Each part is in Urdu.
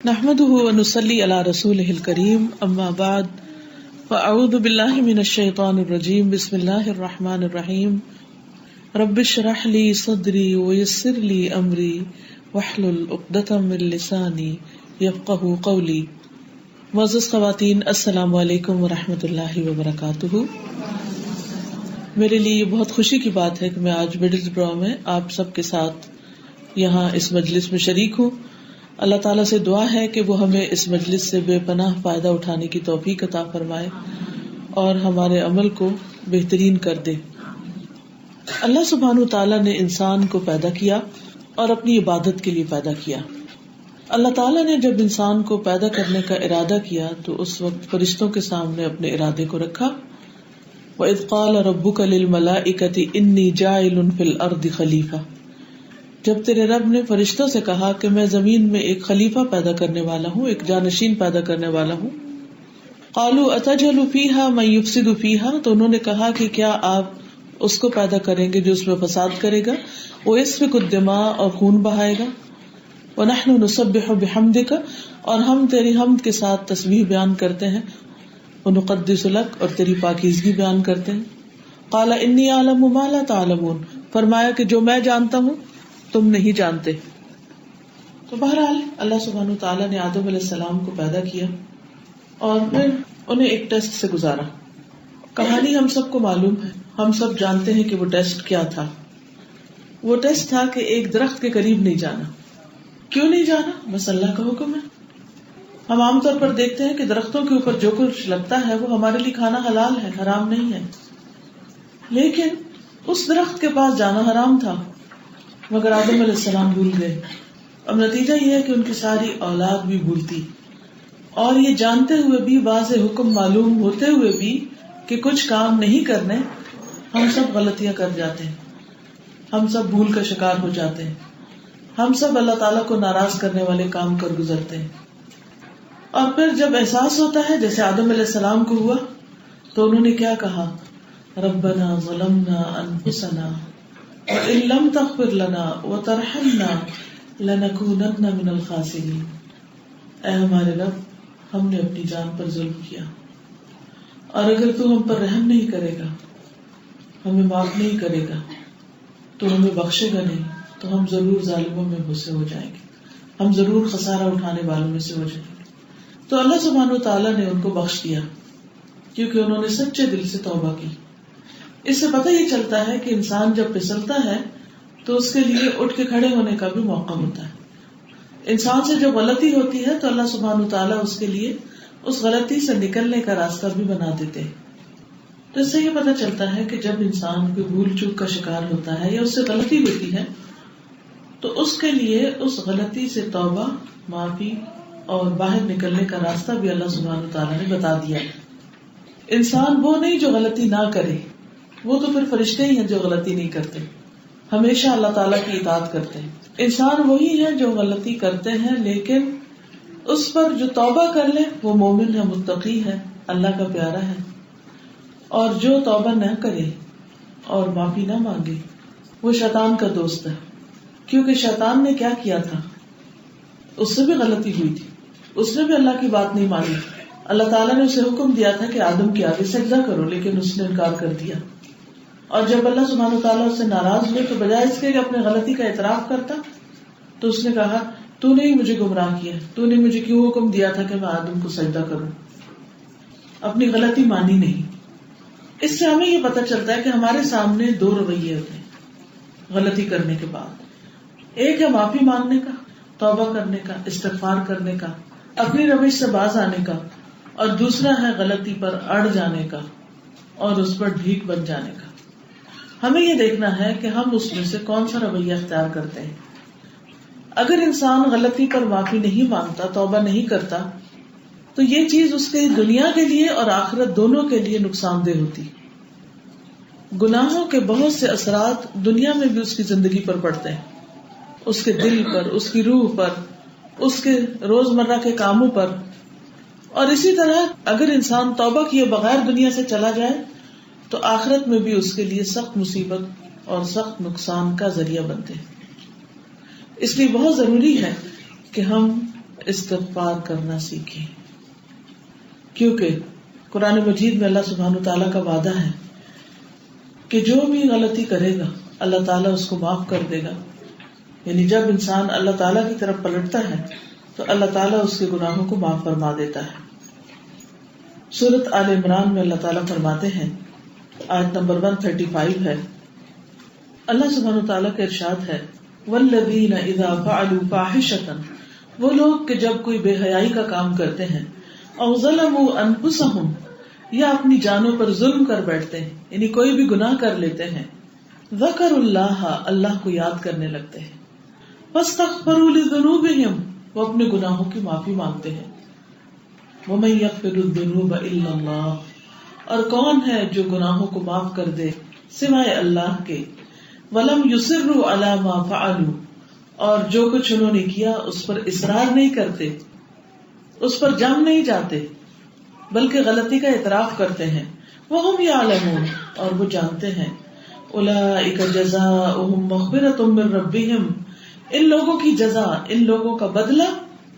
نحمده ونصلي على رسوله الكريم اما بعد فاعوذ بالله من الشيطان الرجيم بسم الله الرحمن الرحيم رب اشرح لي صدري ويسر لي امري واحلل عقدة من لساني يفقهوا قولي. معزز خواتین، السلام علیکم ورحمۃ اللہ وبرکاتہ. میرے لیے یہ بہت خوشی کی بات ہے کہ میں آج مڈلز برو میں آپ سب کے ساتھ یہاں اس مجلس میں شریک ہوں. اللہ تعالیٰ سے دعا ہے کہ وہ ہمیں اس مجلس سے بے پناہ فائدہ اٹھانے کی توفیق عطا فرمائے اور ہمارے عمل کو بہترین کر دے. اللہ سبحانہ تعالیٰ نے انسان کو پیدا کیا اور اپنی عبادت کے لیے پیدا کیا. اللہ تعالیٰ نے جب انسان کو پیدا کرنے کا ارادہ کیا تو اس وقت فرشتوں کے سامنے اپنے ارادے کو رکھا. وَإِذْ قَالَ رَبُّكَ لِلْمَلَائِكَةِ إِنِّي جَاعِلٌ فِي الْأَرْضِ خَلِيفَةً، جب تیرے رب نے فرشتوں سے کہا کہ میں زمین میں ایک خلیفہ پیدا کرنے والا ہوں، ایک جانشین پیدا کرنے والا ہوں. قالوا اتجعل فیہا من یفسد فیہا، تو انہوں نے کہا کہ کیا آپ اس کو پیدا کریں گے جو اس میں فساد کرے گا، ویسفک الدماء اور خون بہائے گا. ونحن نسبح بحمدک، اور ہم تیری حمد کے ساتھ تسبیح بیان کرتے ہیں. ونقدس لک، اور تیری پاکیزگی بیان کرتے ہیں. قال انی اعلم ما لا تعلمون، فرمایا کہ جو میں جانتا ہوں تم نہیں جانتے. تو بہرحال اللہ سبحانہ تعالیٰ نے آدم علیہ السلام کو پیدا کیا اور پھر انہیں ایک ٹیسٹ سے گزارا. کہانی ہم سب کو معلوم ہے، ہم سب جانتے ہیں کہ وہ ٹیسٹ کیا تھا. وہ ٹیسٹ تھا کہ ایک درخت کے قریب نہیں جانا. کیوں نہیں جانا؟ بس اللہ کا حکم ہے. ہم عام طور پر دیکھتے ہیں کہ درختوں کے اوپر جو کچھ لگتا ہے وہ ہمارے لیے کھانا حلال ہے، حرام نہیں ہے، لیکن اس درخت کے پاس جانا حرام تھا. مگر آدم علیہ السلام بھول گئے. اب نتیجہ یہ ہے کہ ان کی ساری اولاد بھی بھولتی، اور یہ جانتے ہوئے بھی، واضح حکم معلوم ہوتے ہوئے بھی کہ کچھ کام نہیں کرنے، ہم سب غلطیاں کر جاتے ہیں، ہم سب بھول کا شکار ہو جاتے ہیں، ہم سب اللہ تعالیٰ کو ناراض کرنے والے کام کر گزرتے ہیں. اور پھر جب احساس ہوتا ہے جیسے آدم علیہ السلام کو ہوا تو انہوں نے کیا کہا؟ ربنا ظلمنا انفسنا وَإِن لَّمْ تَغْفِرْ لَنَا وَتَرْحَمْنَا لَنَكُونَنَّ مِنَ الْخَاسِرِينَ. اے ہمارے رب، ہم نے اپنی جان پر ظلم کیا، اور اگر تو ہم پر رحم نہیں کرے گا، ہمیں معاف نہیں کرے گا، تو ہمیں بخشے گا نہیں، تو ہم ضرور ظالموں میں سے ہو جائیں گے، ہم ضرور خسارہ اٹھانے والوں میں سے ہو جائیں گے. تو اللہ سبحانہ تعالیٰ نے ان کو بخش دیا کیونکہ انہوں نے سچے دل سے توبہ کی. اس سے پتہ یہ چلتا ہے کہ انسان جب پھسلتا ہے تو اس کے لیے اٹھ کے کھڑے ہونے کا بھی موقع ہوتا ہے. انسان سے جب غلطی ہوتی ہے تو اللہ سبحانہ تعالیٰ اس کے لیے اس غلطی سے نکلنے کا راستہ بھی بنا دیتے ہیں. تو اس سے یہ پتہ چلتا ہے کہ جب انسان کوئی بھول چوک کا شکار ہوتا ہے یا اس سے غلطی ہوتی ہے تو اس کے لیے اس غلطی سے توبہ، معافی اور باہر نکلنے کا راستہ بھی اللہ سبحانہ تعالیٰ نے بتا دیا. انسان وہ نہیں جو غلطی نہ کرے، وہ تو پھر فرشتے ہی ہیں جو غلطی نہیں کرتے، ہمیشہ اللہ تعالیٰ کی اطاعت کرتے ہیں. انسان وہی ہے جو غلطی کرتے ہیں لیکن اس پر جو توبہ کر لے وہ مومن ہے، متقی ہے، اللہ کا پیارا ہے. اور جو توبہ نہ کرے اور معافی نہ مانگے وہ شیطان کا دوست ہے. کیونکہ شیطان نے کیا کیا تھا، اس سے بھی غلطی ہوئی تھی، اس نے بھی اللہ کی بات نہیں مانی. اللہ تعالیٰ نے اسے حکم دیا تھا کہ آدم کے آگے سجدہ کرو، لیکن اس نے انکار کر دیا. اور جب اللہ سبحانہ تعالیٰ اس سے ناراض ہوئے تو بجائے اس کے کہ اپنے غلطی کا اعتراف کرتا تو اس نے کہا تو نے ہی مجھے گمراہ کیا، تو نے مجھے کیوں حکم دیا تھا کہ میں آدم کو سجدہ کروں. اپنی غلطی مانی نہیں. اس سے ہمیں یہ پتہ چلتا ہے کہ ہمارے سامنے دو رویے ہوتے ہیں غلطی کرنے کے بعد. ایک ہے معافی مانگنے کا، توبہ کرنے کا، استغفار کرنے کا، اپنی روش سے باز آنے کا، اور دوسرا ہے غلطی پر اڑ جانے کا اور اس پر ڈھیک بن جانے کا. ہمیں یہ دیکھنا ہے کہ ہم اس میں سے کون سا رویہ اختیار کرتے ہیں. اگر انسان غلطی پر معافی نہیں مانگتا، توبہ نہیں کرتا، تو یہ چیز اس کے دنیا کے لیے اور آخرت دونوں کے لیے نقصان دہ ہوتی. گناہوں کے بہت سے اثرات دنیا میں بھی اس کی زندگی پر پڑتے ہیں، اس کے دل پر، اس کی روح پر، اس کے روزمرہ کے کاموں پر. اور اسی طرح اگر انسان توبہ کیے بغیر دنیا سے چلا جائے تو آخرت میں بھی اس کے لیے سخت مصیبت اور سخت نقصان کا ذریعہ بنتے ہیں. اس لیے بہت ضروری ہے کہ ہم استغفار کرنا سیکھیں، کیونکہ قرآن مجید میں اللہ سبحانہ تعالیٰ کا وعدہ ہے کہ جو بھی غلطی کرے گا اللہ تعالیٰ اس کو معاف کر دے گا. یعنی جب انسان اللہ تعالیٰ کی طرف پلٹتا ہے تو اللہ تعالیٰ اس کے گناہوں کو معاف فرما دیتا ہے. سورۃ آل عمران میں اللہ تعالیٰ فرماتے ہیں، آیت نمبر 135 ہے، اللہ سبحانہ تعالیٰ کا ارشاد ہے، والذین اذا فعلوا فاحشۃ، وہ لوگ کہ جب کوئی بے حیائی کا کام کرتے ہیں، او ظلموا انفسہم، یا اپنی جانوں پر ظلم کر بیٹھتے ہیں، یعنی کوئی بھی گناہ کر لیتے ہیں، ذکروا اللہ، اللہ کو یاد کرنے لگتے ہیں، فاستغفروا لذنوبہم، وہ اپنے گناہوں کی معافی مانگتے ہیں. ومن یغفر الذنوب الا اللہ، اور کون ہے جو گناہوں کو معاف کر دے سوائے اللہ کے. ولم یصروا علی ما فعلوا، اور جو کچھ انہوں نے کیا اس پر اصرار نہیں کرتے، اس پر جم نہیں جاتے، بلکہ غلطی کا اعتراف کرتے ہیں. وہم یعلمون، اور وہ جانتے ہیں. اولئک جزاؤہم مغفرۃ من ربہم، ان لوگوں کی جزا، ان لوگوں کا بدلہ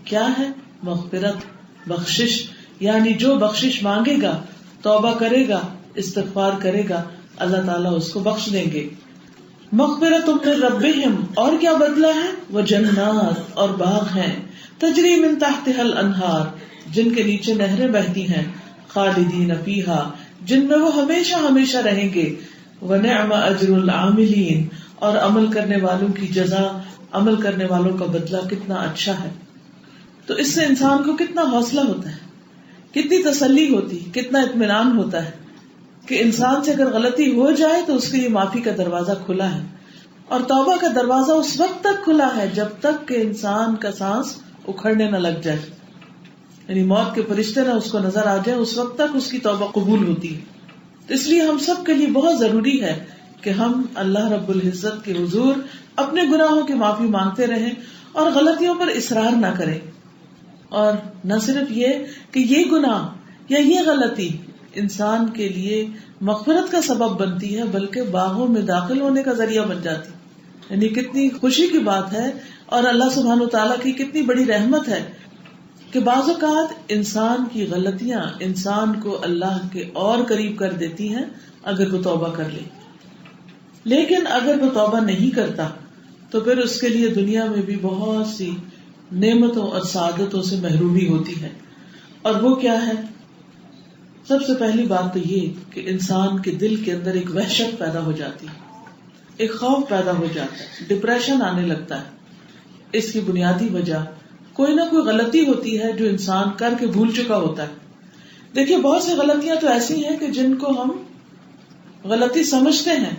کیا ہے؟ مغفرت، بخشش. یعنی جو بخشش مانگے گا، توبہ کرے گا، استغفار کرے گا، اللہ تعالیٰ اس کو بخش دیں گے. مغفرۃ من ربہم، اور کیا بدلہ ہے؟ وہ جنات، اور باغ ہیں، تجری من تحتها الانہار، جن کے نیچے نہریں بہتی ہیں، خالدین فیہا، جن میں وہ ہمیشہ ہمیشہ رہیں گے. ونعم اجر العاملین، اور عمل کرنے والوں کی جزا، عمل کرنے والوں کا بدلہ کتنا اچھا ہے. تو اس سے انسان کو کتنا حوصلہ ہوتا ہے، کتنی تسلی ہوتی، کتنا اطمینان ہوتا ہے کہ انسان سے اگر غلطی ہو جائے تو اس کے لیے معافی کا دروازہ کھلا ہے. اور توبہ کا دروازہ اس وقت تک کھلا ہے جب تک کہ انسان کا سانس اکھڑنے نہ لگ جائے، یعنی موت کے فرشتے نہ اس کو نظر آ جائے، اس وقت تک اس کی توبہ قبول ہوتی ہے. تو اس لیے ہم سب کے لیے بہت ضروری ہے کہ ہم اللہ رب العزت کے حضور اپنے گناہوں کی معافی مانگتے رہیں اور غلطیوں پر اصرار نہ کریں. اور نہ صرف یہ کہ یہ گناہ یا یہ غلطی انسان کے لیے مغفرت کا سبب بنتی ہے، بلکہ باغوں میں داخل ہونے کا ذریعہ بن جاتی. یعنی کتنی خوشی کی بات ہے اور اللہ سبحانہ تعالیٰ کی کتنی بڑی رحمت ہے کہ بعض اوقات انسان کی غلطیاں انسان کو اللہ کے اور قریب کر دیتی ہیں اگر وہ توبہ کر لے. لیکن اگر وہ توبہ نہیں کرتا تو پھر اس کے لیے دنیا میں بھی بہت سی نعمتوں اور سعادتوں سے محرومی ہوتی ہے. اور وہ کیا ہے؟ سب سے پہلی بات تو یہ کہ انسان کے دل کے اندر ایک وحشت پیدا ہو جاتی ہے، ایک خوف پیدا ہو جاتا ہے، ڈپریشن آنے لگتا ہے. اس کی بنیادی وجہ کوئی نہ کوئی غلطی ہوتی ہے جو انسان کر کے بھول چکا ہوتا ہے. دیکھیے بہت سی غلطیاں تو ایسی ہیں کہ جن کو ہم غلطی سمجھتے ہیں،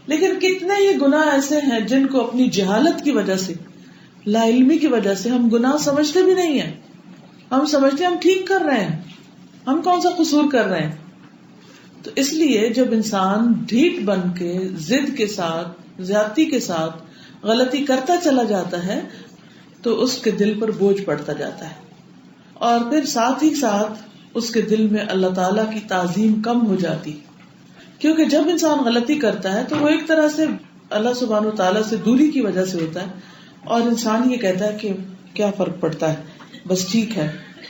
لیکن کتنے ہی گناہ ایسے ہیں جن کو اپنی جہالت کی وجہ سے، لا علمی کی وجہ سے ہم گناہ سمجھتے بھی نہیں ہیں. ہم سمجھتے ہم ٹھیک کر رہے ہیں، ہم کون سا قصور کر رہے ہیں. تو اس لیے جب انسان ڈھیٹ بن کے ضد کے ساتھ، زیادتی کے ساتھ غلطی کرتا چلا جاتا ہے تو اس کے دل پر بوجھ پڑتا جاتا ہے، اور پھر ساتھ ہی ساتھ اس کے دل میں اللہ تعالیٰ کی تعظیم کم ہو جاتی. کیونکہ جب انسان غلطی کرتا ہے تو وہ ایک طرح سے اللہ سبحانہ و تعالیٰ سے دوری کی وجہ سے ہوتا ہے، اور انسان یہ کہتا ہے کہ کیا فرق پڑتا ہے، بس ٹھیک ہے.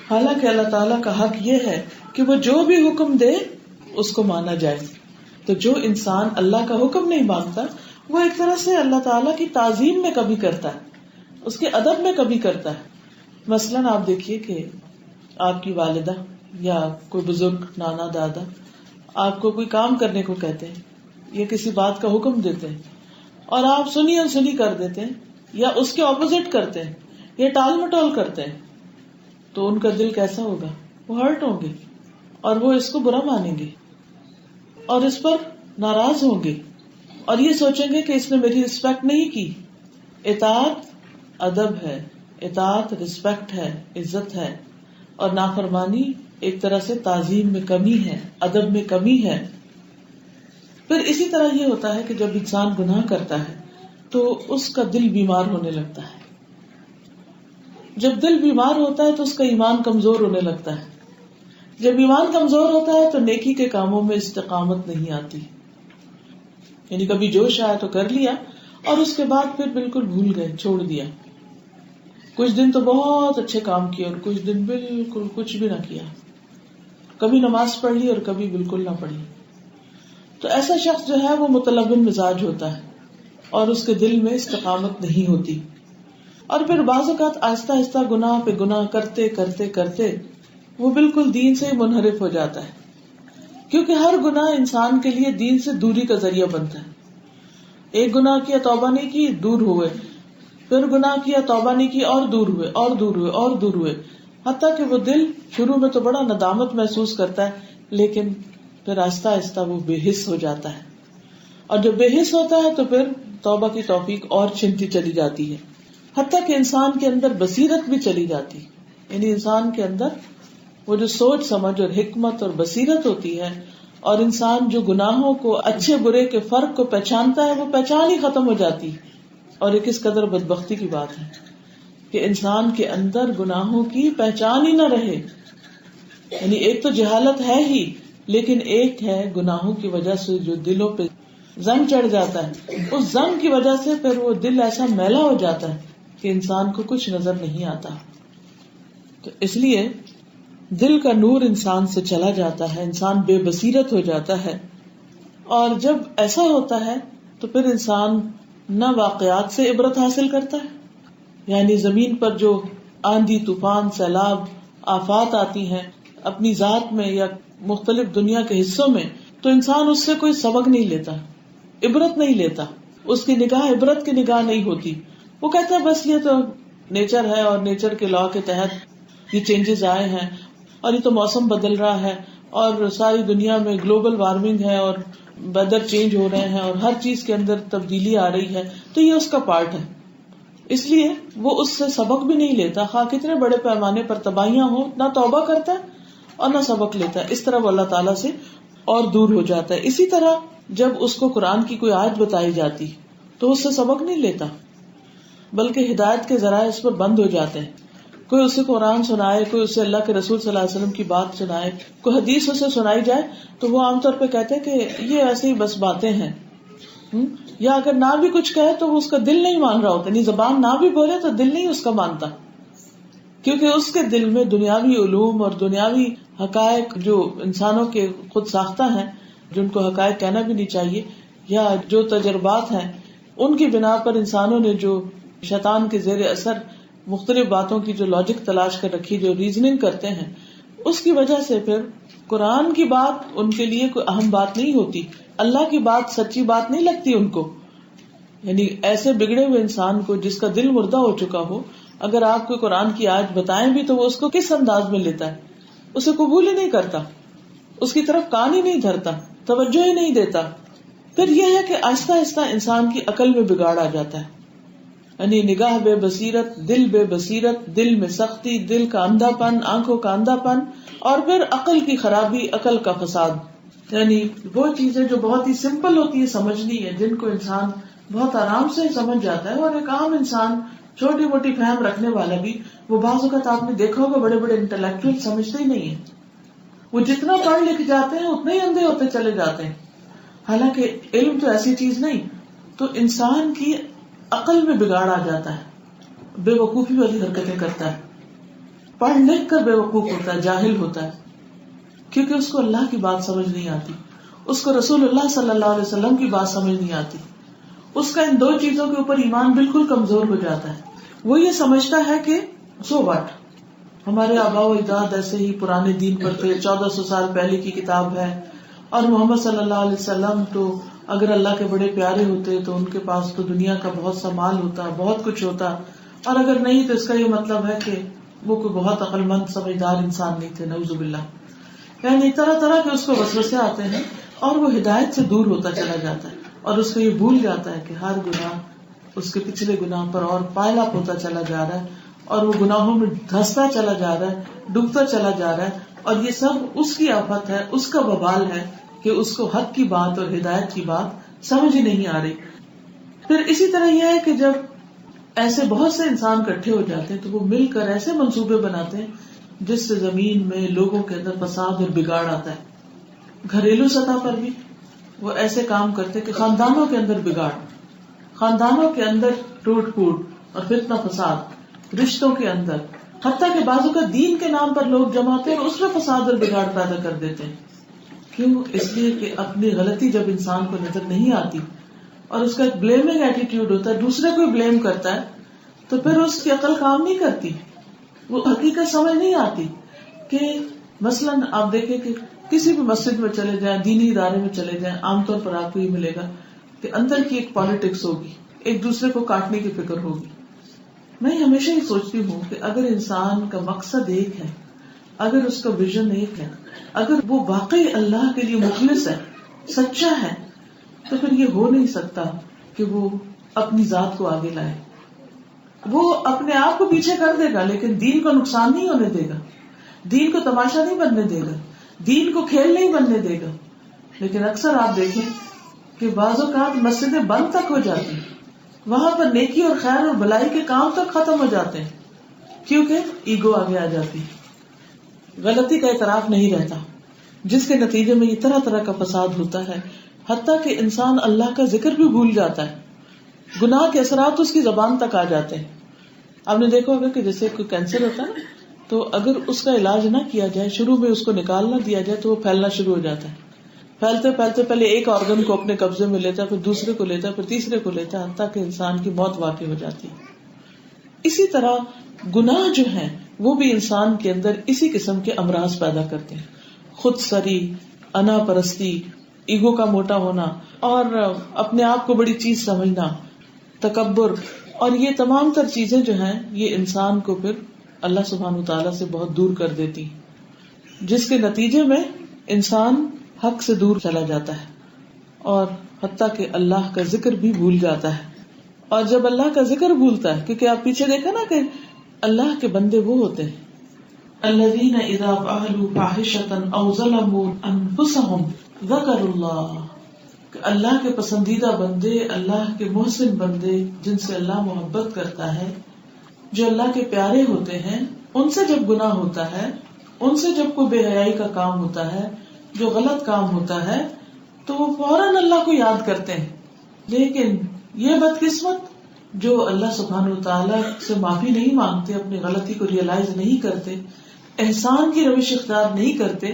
حالانکہ اللہ تعالیٰ کا حق یہ ہے کہ وہ جو بھی حکم دے اس کو مانا جائے. تو جو انسان اللہ کا حکم نہیں مانتا وہ ایک طرح سے اللہ تعالیٰ کی تعظیم میں کمی کرتا ہے، اس کے ادب میں کمی کرتا ہے. مثلاً آپ دیکھیے کہ آپ کی والدہ یا کوئی بزرگ، نانا دادا آپ کو کوئی کام کرنے کو کہتے ہیں یا کسی بات کا حکم دیتے ہیں اور آپ سنی انسنی کر دیتے ہیں یا اس کے اپوزٹ کرتے ہیں یا ٹال مٹول کرتے ہیں، تو ان کا دل کیسا ہوگا؟ وہ ہرٹ ہوں گے اور وہ اس کو برا مانیں گے اور اس پر ناراض ہوں گے اور یہ سوچیں گے کہ اس نے میری رسپیکٹ نہیں کی. اطاعت ادب ہے، اطاعت رسپیکٹ ہے، عزت ہے، اور نافرمانی ایک طرح سے تعظیم میں کمی ہے، ادب میں کمی ہے. پھر اسی طرح یہ ہوتا ہے کہ جب انسان گناہ کرتا ہے تو اس کا دل بیمار ہونے لگتا ہے. جب دل بیمار ہوتا ہے تو اس کا ایمان کمزور ہونے لگتا ہے. جب ایمان کمزور ہوتا ہے تو نیکی کے کاموں میں استقامت نہیں آتی، یعنی کبھی جوش آیا تو کر لیا اور اس کے بعد پھر بالکل بھول گئے، چھوڑ دیا. کچھ دن تو بہت اچھے کام کیے اور کچھ دن بالکل کچھ بھی نہ کیا، کبھی نماز پڑھ لی اور کبھی بالکل نہ پڑھی. تو ایسا شخص جو ہے وہ متلون مزاج ہوتا ہے اور اس کے دل میں استقامت نہیں ہوتی، اور پھر بعض اوقات آہستہ آہستہ گناہ پہ گناہ کرتے کرتے کرتے وہ بالکل دین سے منحرف ہو جاتا ہے، کیونکہ ہر گناہ انسان کے لیے دین سے دوری کا ذریعہ بنتا ہے. ایک گناہ کیا توبہ نہیں کی دور ہوئے، پھر گناہ کیا توبہ نہیں کی اور دور ہوئے اور دور ہوئے اور دور ہوئے، حتیٰ کہ وہ دل شروع میں تو بڑا ندامت محسوس کرتا ہے لیکن پھر آہستہ آہستہ وہ بے حس ہو جاتا ہے، اور جب بے حس ہوتا ہے تو پھر توبہ کی توفیق اور چھنتی چلی جاتی ہے، حتیٰ کہ انسان کے اندر بصیرت بھی چلی جاتی، یعنی انسان کے اندر وہ جو سوچ سمجھ اور حکمت اور بصیرت ہوتی ہے، اور انسان جو گناہوں کو اچھے برے کے فرق کو پہچانتا ہے وہ پہچان ہی ختم ہو جاتی. اور یہ کس قدر بدبختی کی بات ہے کہ انسان کے اندر گناہوں کی پہچان ہی نہ رہے. یعنی ایک تو جہالت ہے ہی، لیکن ایک ہے گناہوں کی وجہ سے جو دلوں پہ زنگ چڑھ جاتا ہے، اس زنگ کی وجہ سے پھر وہ دل ایسا میلا ہو جاتا ہے کہ انسان کو کچھ نظر نہیں آتا. تو اس لیے دل کا نور انسان سے چلا جاتا ہے، انسان بے بصیرت ہو جاتا ہے، اور جب ایسا ہوتا ہے تو پھر انسان نہ واقعات سے عبرت حاصل کرتا ہے، یعنی زمین پر جو آندھی طوفان سیلاب آفات آتی ہیں اپنی ذات میں یا مختلف دنیا کے حصوں میں، تو انسان اس سے کوئی سبق نہیں لیتا، عبرت نہیں لیتا، اس کی نگاہ عبرت کی نگاہ نہیں ہوتی. وہ کہتا ہے بس یہ تو نیچر ہے اور نیچر کے لا کے تحت یہ چینجز آئے ہیں، اور یہ تو موسم بدل رہا ہے اور ساری دنیا میں گلوبل وارمنگ ہے اور ویدر چینج ہو رہے ہیں اور ہر چیز کے اندر تبدیلی آ رہی ہے، تو یہ اس کا پارٹ ہے. اس لیے وہ اس سے سبق بھی نہیں لیتا، خواہ کتنے بڑے پیمانے پر تباہیاں ہوں، نہ توبہ کرتا ہے اور نہ سبق لیتا ہے. اس طرح وہ اللہ تعالیٰ سے اور دور ہو جاتا ہے. اسی طرح جب اس کو قرآن کی کوئی آیت بتائی جاتی تو اس سے سبق نہیں لیتا، بلکہ ہدایت کے ذرائع اس پر بند ہو جاتے ہیں. کوئی اسے قرآن سنائے، کوئی اسے اللہ کے رسول صلی اللہ علیہ وسلم کی بات سنائے، کوئی حدیث اسے سنائی جائے تو وہ عام طور پہ کہتے ہیں کہ یہ ایسے ہی بس باتیں ہیں، یا اگر نہ بھی کچھ کہے تو وہ اس کا دل نہیں مان رہا ہوتا، یعنی زبان نہ بھی بولے تو دل نہیں اس کا مانتا، کیونکہ اس کے دل میں دنیاوی علوم اور دنیاوی حقائق جو انسانوں کے خود ساختہ ہیں، جن کو حقائق کہنا بھی نہیں چاہیے، یا جو تجربات ہیں ان کی بنا پر انسانوں نے جو شیطان کے زیر اثر مختلف باتوں کی جو لاجک تلاش کر رکھی، جو ریزننگ کرتے ہیں، اس کی وجہ سے پھر قرآن کی بات ان کے لیے کوئی اہم بات نہیں ہوتی، اللہ کی بات سچی بات نہیں لگتی ان کو. یعنی ایسے بگڑے ہوئے انسان کو جس کا دل مردہ ہو چکا ہو، اگر آپ کوئی قرآن کی آیت بتائیں بھی تو وہ اس کو کس انداز میں لیتا ہے، اسے قبول ہی نہیں کرتا، اس کی طرف کان ہی نہیں دھرتا، توجہ ہی نہیں دیتا. پھر یہ ہے کہ آہستہ آہستہ انسان کی عقل میں بگاڑ آ جاتا ہے، یعنی نگاہ بے بصیرت، دل میں سختی، دل کا اندھا پن، آنکھوں کا اندھا پن، اور پھر عقل کی خرابی، عقل کا فساد. یعنی وہ چیزیں جو بہت ہی سمپل ہوتی ہے سمجھنی ہے، جن کو انسان بہت آرام سے سمجھ جاتا ہے، اور ایک عام انسان چھوٹی موٹی فہم رکھنے والا بھی، وہ بعض اوقات آپ نے دیکھا ہوگا بڑے بڑے انٹلیکچوئل سمجھتے ہی نہیں ہیں، وہ جتنا پڑھ لکھ جاتے ہیں اتنے ہی اندھے ہوتے چلے جاتے ہیں. حالانکہ علم تو ایسی چیز نہیں. تو انسان کی عقل میں بگاڑ آ جاتا ہے، بے وقوفی والی حرکتیں کرتا ہے، پڑھ لکھ کر بے وقوف ہوتا ہے، جاہل ہوتا ہے، کیونکہ اس کو اللہ کی بات سمجھ نہیں آتی، اس کو رسول اللہ صلی اللہ علیہ وسلم کی بات سمجھ نہیں آتی. اس کا ان دو چیزوں کے اوپر ایمان بالکل کمزور ہو جاتا ہے. وہ یہ سمجھتا ہے کہ سو واٹ، ہمارے آباء و اجداد ایسے ہی پرانے دین پر تھے، 1400 سال پہلے کی کتاب ہے، اور محمد صلی اللہ علیہ وسلم تو اگر اللہ کے بڑے پیارے ہوتے تو ان کے پاس تو دنیا کا بہت سا مال ہوتا، بہت کچھ ہوتا، اور اگر نہیں تو اس کا یہ مطلب ہے کہ وہ کوئی بہت عقل مند سمجھدار انسان نہیں تھے، نعوذ باللہ. یعنی طرح طرح کے اس کو وسوسے آتے ہیں اور وہ ہدایت سے دور ہوتا چلا جاتا ہے، اور اس کو یہ بھول جاتا ہے کہ ہر گناہ اس کے پچھلے گناہ پر اور پائل اپ ہوتا چلا جا رہا ہے، اور وہ گناہوں میں دھستا چلا جا رہا ہے، ڈوبتا چلا جا رہا ہے، اور یہ سب اس کی آفت ہے، اس کا وبال ہے کہ اس کو حق کی بات اور ہدایت کی بات سمجھ ہی نہیں آ رہی. پھر اسی طرح یہ ہے کہ جب ایسے بہت سے انسان اکٹھے ہو جاتے ہیں تو وہ مل کر ایسے منصوبے بناتے ہیں جس سے زمین میں لوگوں کے اندر فساد اور بگاڑ آتا ہے. گھریلو سطح پر بھی وہ ایسے کام کرتے کہ خاندانوں کے اندر بگاڑ، خاندانوں کے اندر ٹوٹ پھوٹ اور فتنہ فساد. رشتوں کے اندر، حتیٰ کہ بعضوں کا دین کے نام پر لوگ جمع ہوتے ہیں اور اس میں فساد اور بگاڑ پیدا کر دیتے ہیں. کیوں؟ اس لیے کہ اپنی غلطی جب انسان کو نظر نہیں آتی اور اس کا ایک بلیمنگ ایٹیٹیوڈ ہوتا ہے، دوسرے کو بلیم کرتا ہے، تو پھر اس کی عقل کام نہیں کرتی، وہ حقیقت سمجھ نہیں آتی. کہ مثلاً آپ دیکھیں کہ کسی بھی مسجد میں چلے جائیں، دینی ادارے میں چلے جائیں، عام طور پر آپ کو یہ ملے گا کہ اندر کی ایک پالیٹکس ہوگی، ایک دوسرے کو کاٹنے کی فکر ہوگی. میں ہمیشہ یہ سوچتی ہوں کہ اگر انسان کا مقصد ایک ہے، اگر اس کا ویژن ایک ہے، اگر وہ واقعی اللہ کے لیے مخلص ہے، سچا ہے، تو پھر یہ ہو نہیں سکتا کہ وہ اپنی ذات کو آگے لائے. وہ اپنے آپ کو پیچھے کر دے گا لیکن دین کو نقصان نہیں ہونے دے گا، دین کو تماشا نہیں بننے دے گا، دین کو کھیل نہیں بننے دے گا. لیکن اکثر آپ دیکھیں کہ بعض اوقات مسجدیں بند تک ہو جاتی ہیں، وہاں پر نیکی اور خیر اور بھلائی کے کام تک ختم ہو جاتے ہیں، کیونکہ ایگو آگے آ جاتی، غلطی کا اعتراف نہیں رہتا، جس کے نتیجے میں یہ طرح طرح کا فساد ہوتا ہے، حتیٰ کہ انسان اللہ کا ذکر بھی بھول جاتا ہے، گناہ کے اثرات اس کی زبان تک آ جاتے ہیں. آپ نے دیکھا ہوگا کہ جیسے کوئی کینسر ہوتا ہے نا، تو اگر اس کا علاج نہ کیا جائے، شروع میں اس کو نکال نہ دیا جائے، تو وہ پھیلنا شروع ہو جاتا ہے. پھیلتے پھیلتے پہلے ایک آرگن کو اپنے قبضے میں لیتا ہے، پھر دوسرے کو لیتا ہے، پھر تیسرے کو لیتا ہے، تاکہ انسان کی موت واقع ہو جاتی ہے. اسی طرح گناہ جو ہیں وہ بھی انسان کے اندر اسی قسم کے امراض پیدا کرتے ہیں. خود سری، انا پرستی، ایگو کا موٹا ہونا، اور اپنے آپ کو بڑی چیز سمجھنا، تکبر، اور یہ تمام تر چیزیں جو ہیں یہ انسان کو پھر اللہ سبحانہ وتعالیٰ سے بہت دور کر دیتی، جس کے نتیجے میں انسان حق سے دور چلا جاتا ہے اور حتیٰ کہ اللہ کا ذکر بھی بھول جاتا ہے. اور جب اللہ کا ذکر بھولتا ہے، کیونکہ آپ پیچھے دیکھا نا کہ اللہ کے بندے وہ ہوتے ہیں الذین اذا فعلوا فاحشۃ او ظلموا انفسهم ذکروا اللہ، کہ اللہ کے پسندیدہ بندے، اللہ کے محسن بندے جن سے اللہ محبت کرتا ہے، جو اللہ کے پیارے ہوتے ہیں، ان سے جب گناہ ہوتا ہے، ان سے جب کوئی بے حیائی کا کام ہوتا ہے، جو غلط کام ہوتا ہے، تو وہ فوراً اللہ کو یاد کرتے ہیں. لیکن یہ بدقسمت جو اللہ سبحانہ وتعالیٰ سے معافی نہیں مانگتے، اپنی غلطی کو ریئلائز نہیں کرتے، احسان کی روش اختیار نہیں کرتے،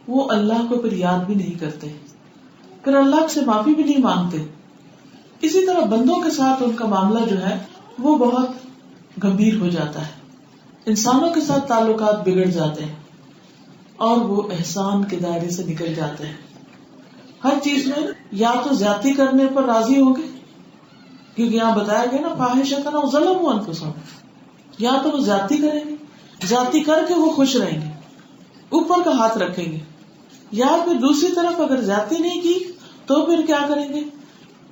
وہ اللہ کو پھر یاد بھی نہیں کرتے، پھر اللہ سے معافی بھی نہیں مانگتے. اسی طرح بندوں کے ساتھ ان کا معاملہ جو ہے وہ بہت گمبھیر ہو جاتا ہے، انسانوں کے ساتھ تعلقات بگڑ جاتے ہیں اور وہ احسان کے دائرے سے نکل جاتے ہیں. ہر چیز میں یا تو زیادتی کرنے پر راضی ہوں گے، کیونکہ یہاں بتایا گیا نا فاحشۃ او ظلموا انفسہم، یا تو وہ زیادتی کریں گے، زیادتی کر کے وہ خوش رہیں گے، اوپر کا ہاتھ رکھیں گے، یا پھر دوسری طرف اگر زیادتی نہیں کی تو پھر کیا کریں گے،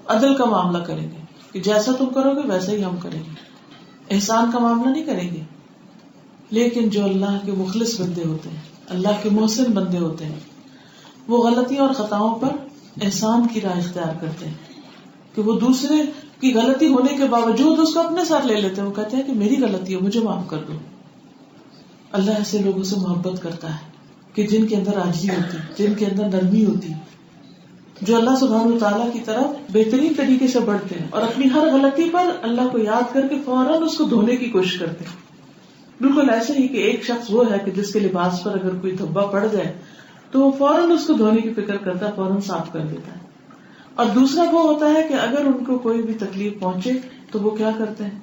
عدل کا معاملہ کریں گے کہ جیسا تم کرو گے ویسا ہی ہم کریں گے، احسان کا معاملہ نہیں کریں گے. لیکن جو اللہ کے مخلص بندے ہوتے ہیں، اللہ کے محسن بندے ہوتے ہیں، وہ غلطیوں اور خطاؤں پر احسان کی راہ اختیار کرتے ہیں کہ وہ دوسرے کی غلطی ہونے کے باوجود اس کو اپنے ساتھ لے لیتے ہیں. وہ کہتے ہیں کہ میری غلطی ہے، مجھے معاف کر دو. اللہ ایسے لوگوں سے محبت کرتا ہے کہ جن کے اندر عاجزی ہوتی، جن کے اندر نرمی ہوتی، جو اللہ سبحانہ وتعالیٰ کی طرف بہترین طریقے سے بڑھتے ہیں اور اپنی ہر غلطی پر اللہ کو یاد کر کے فوراً اس کو دھونے کی کوشش کرتے ہیں. بالکل ایسے ہی کہ ایک شخص وہ ہے کہ جس کے لباس پر اگر کوئی دھبا پڑ جائے تو وہ فوراً اس کو دھونے کی فکر کرتا ہے، فوراً صاف کر دیتا ہے. اور دوسرا وہ ہوتا ہے کہ اگر ان کو کوئی بھی تکلیف پہنچے تو وہ کیا کرتے ہیں،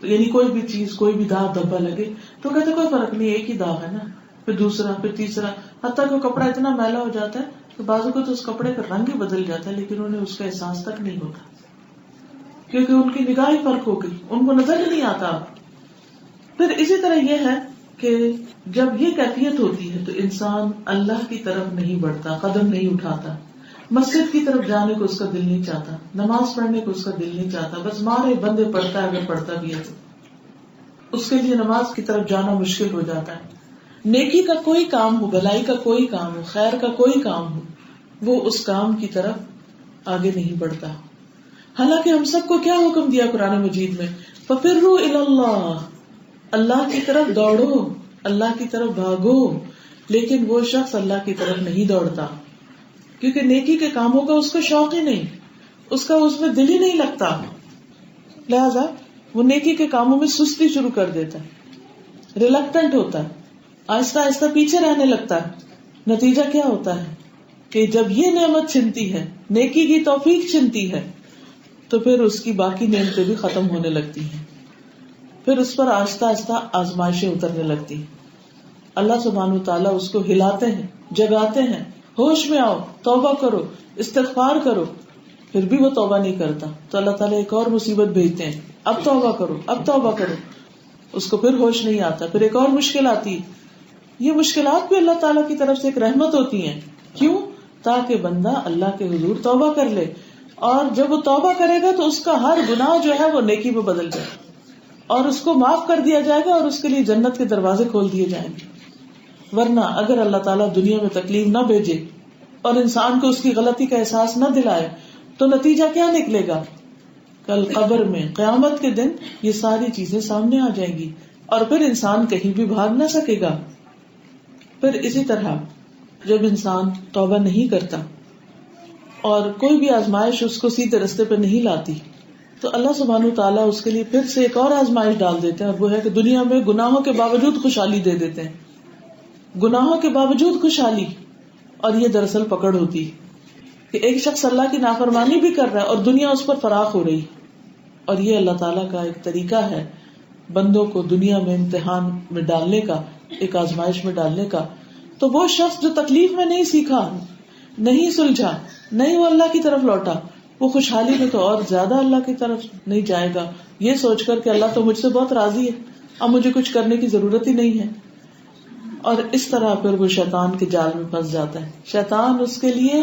یعنی کوئی بھی چیز، کوئی بھی داغ دھبا لگے تو کہتے کوئی فرق نہیں، ایک ہی داغ ہے نا، پھر دوسرا، پھر تیسرا، حتیٰ کہ کپڑا اتنا میلا ہو جاتا ہے کہ بعضوں کو تو اس کپڑے کا رنگ ہی بدل جاتا ہے لیکن انہیں اس کا احساس تک نہیں ہوتا، کیونکہ ان کی نگاہ ہی فرق ہو گئی، ان کو نظر ہی نہیں آتا. پھر اسی طرح یہ ہے کہ جب یہ کیفیت ہوتی ہے تو انسان اللہ کی طرف نہیں بڑھتا، قدم نہیں اٹھاتا، مسجد کی طرف جانے کو اس کا دل نہیں چاہتا، نماز پڑھنے کو اس کا دل نہیں چاہتا، بس مارے بندے پڑھتا ہے، اگر پڑھتا بھی ہے تو اس کے لیے نماز کی طرف جانا مشکل ہو جاتا ہے. نیکی کا کوئی کام ہو، بھلائی کا کوئی کام ہو، خیر کا کوئی کام ہو، وہ اس کام کی طرف آگے نہیں بڑھتا. حالانکہ ہم سب کو کیا حکم دیا قرآن مجید میں، فَفِرُّوا إِلَى اللَّهِ، اللہ کی طرف دوڑو، اللہ کی طرف بھاگو. لیکن وہ شخص اللہ کی طرف نہیں دوڑتا کیونکہ نیکی کے کاموں کا اس کو شوق ہی نہیں، اس کا اس میں دل ہی نہیں لگتا. لہذا وہ نیکی کے کاموں میں سستی شروع کر دیتا ہے، ریلکٹنٹ ہوتا ہے، آہستہ آہستہ پیچھے رہنے لگتا ہے۔ نتیجہ کیا ہوتا ہے کہ جب یہ نعمت چھنتی ہے، نیکی کی توفیق چھنتی ہے، تو پھر اس کی باقی نعمتیں بھی ختم ہونے لگتی ہیں، پھر اس پر آہستہ آہستہ آزمائشیں اترنے لگتی ہیں۔ اللہ سبحانہ وتعالیٰ اس کو ہلاتے ہیں، جگاتے ہیں، ہوش میں آؤ، توبہ کرو، استغفار کرو، پھر بھی وہ توبہ نہیں کرتا تو اللہ تعالیٰ ایک اور مصیبت بھیجتے ہیں، اب توبہ کرو، اب توبہ کرو، اس کو پھر ہوش نہیں آتا، پھر ایک اور مشکل آتی ہے۔ یہ مشکلات بھی اللہ تعالیٰ کی طرف سے ایک رحمت ہوتی ہیں، کیوں؟ تاکہ بندہ اللہ کے حضور توبہ کر لے، اور جب وہ توبہ کرے گا تو اس کا ہر گناہ جو ہے وہ نیکی میں بدل جائے اور اس کو معاف کر دیا جائے گا اور اس کے لیے جنت کے دروازے کھول دیے جائیں گے۔ ورنہ اگر اللہ تعالیٰ دنیا میں تکلیف نہ بھیجے اور انسان کو اس کی غلطی کا احساس نہ دلائے تو نتیجہ کیا نکلے گا؟ کل قبر میں قیامت کے دن یہ ساری چیزیں سامنے آ جائیں گی اور پھر انسان کہیں بھی بھاگ نہ سکے گا۔ پھر اسی طرح جب انسان توبہ نہیں کرتا اور کوئی بھی آزمائش اس کو سیدھے رستے پہ نہیں لاتی تو اللہ سبحانہ تعالیٰ اس کے لیے پھر سے ایک اور آزمائش ڈال دیتے ہیں، اور وہ ہے کہ دنیا میں گناہوں کے باوجود خوشحالی دے دیتے ہیں، گناہوں کے باوجود خوشحالی۔ اور یہ دراصل پکڑ ہوتی کہ ایک شخص اللہ کی نافرمانی بھی کر رہا ہے اور دنیا اس پر فراخ ہو رہی، اور یہ اللہ تعالیٰ کا ایک طریقہ ہے بندوں کو دنیا میں امتحان میں ڈالنے کا، ایک آزمائش میں ڈالنے کا۔ تو وہ شخص جو تکلیف میں نہیں سیکھا، نہیں سلجھا، نہیں وہ اللہ کی طرف لوٹا، وہ خوشحالی میں تو اور زیادہ اللہ کی طرف نہیں جائے گا، یہ سوچ کر کہ اللہ تو مجھ سے بہت راضی ہے، اب مجھے کچھ کرنے کی ضرورت ہی نہیں ہے۔ اور اس طرح پھر وہ شیطان کے جال میں پھنس جاتا ہے۔ شیطان اس کے لیے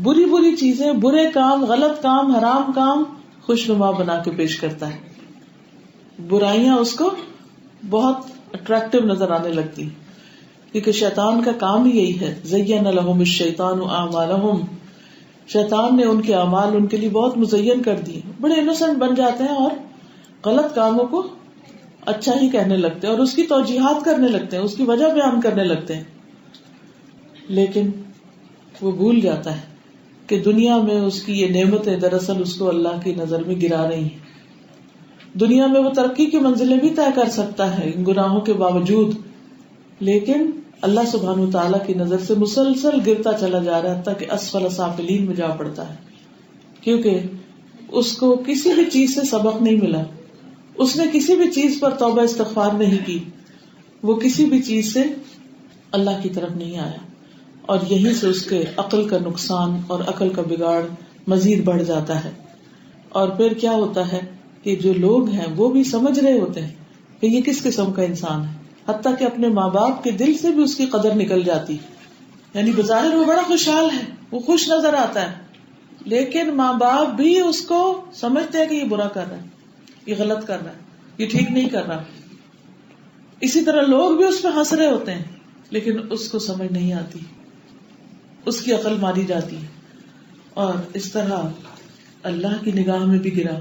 بری بری چیزیں، برے کام، غلط کام، حرام کام خوشنما بنا کے پیش کرتا ہے، برائیاں اس کو بہت اٹریکٹیو نظر آنے لگتی، کیونکہ شیطان کا کام ہی یہی ہے، زین لہم الشیطان اعمالہم، شیطان نے ان کے اعمال ان کے لیے بہت مزین کر دیے، بڑے انوسنٹ بن جاتے ہیں اور غلط کاموں کو اچھا ہی کہنے لگتے ہیں اور اس کی توجیحات کرنے لگتے ہیں، اس کی وجہ بیان کرنے لگتے ہیں، لیکن وہ بھول جاتا ہے کہ دنیا میں اس کی یہ نعمتیں دراصل اس کو اللہ کی نظر میں گرا رہی ہیں۔ دنیا میں وہ ترقی کی منزلیں بھی طے کر سکتا ہے ان گناہوں کے باوجود، لیکن اللہ سبحانہ وتعالیٰ کی نظر سے مسلسل گرتا چلا جا رہا ہے تاکہ اسفل سافلین میں جا پڑتا ہے، کیونکہ اس کو کسی بھی چیز سے سبق نہیں ملا، اس نے کسی بھی چیز پر توبہ استغفار نہیں کی، وہ کسی بھی چیز سے اللہ کی طرف نہیں آیا، اور یہیں سے اس کے عقل کا نقصان اور عقل کا بگاڑ مزید بڑھ جاتا ہے۔ اور پھر کیا ہوتا ہے کہ جو لوگ ہیں وہ بھی سمجھ رہے ہوتے ہیں کہ یہ کس قسم کا انسان ہے، حتیٰ کہ اپنے ماں باپ کے دل سے بھی اس کی قدر نکل جاتی، یعنی بظاہر وہ بڑا خوشحال ہے، وہ خوش نظر آتا ہے، لیکن ماں باپ بھی اس کو سمجھتے ہیں کہ یہ برا کر رہا ہے، یہ غلط کر رہا ہے، یہ ٹھیک نہیں کر رہا۔ اسی طرح لوگ بھی اس پہ ہنس رہے ہوتے ہیں، لیکن اس کو سمجھ نہیں آتی، اس کی عقل ماری جاتی ہے، اور اس طرح اللہ کی نگاہ میں بھی گرا،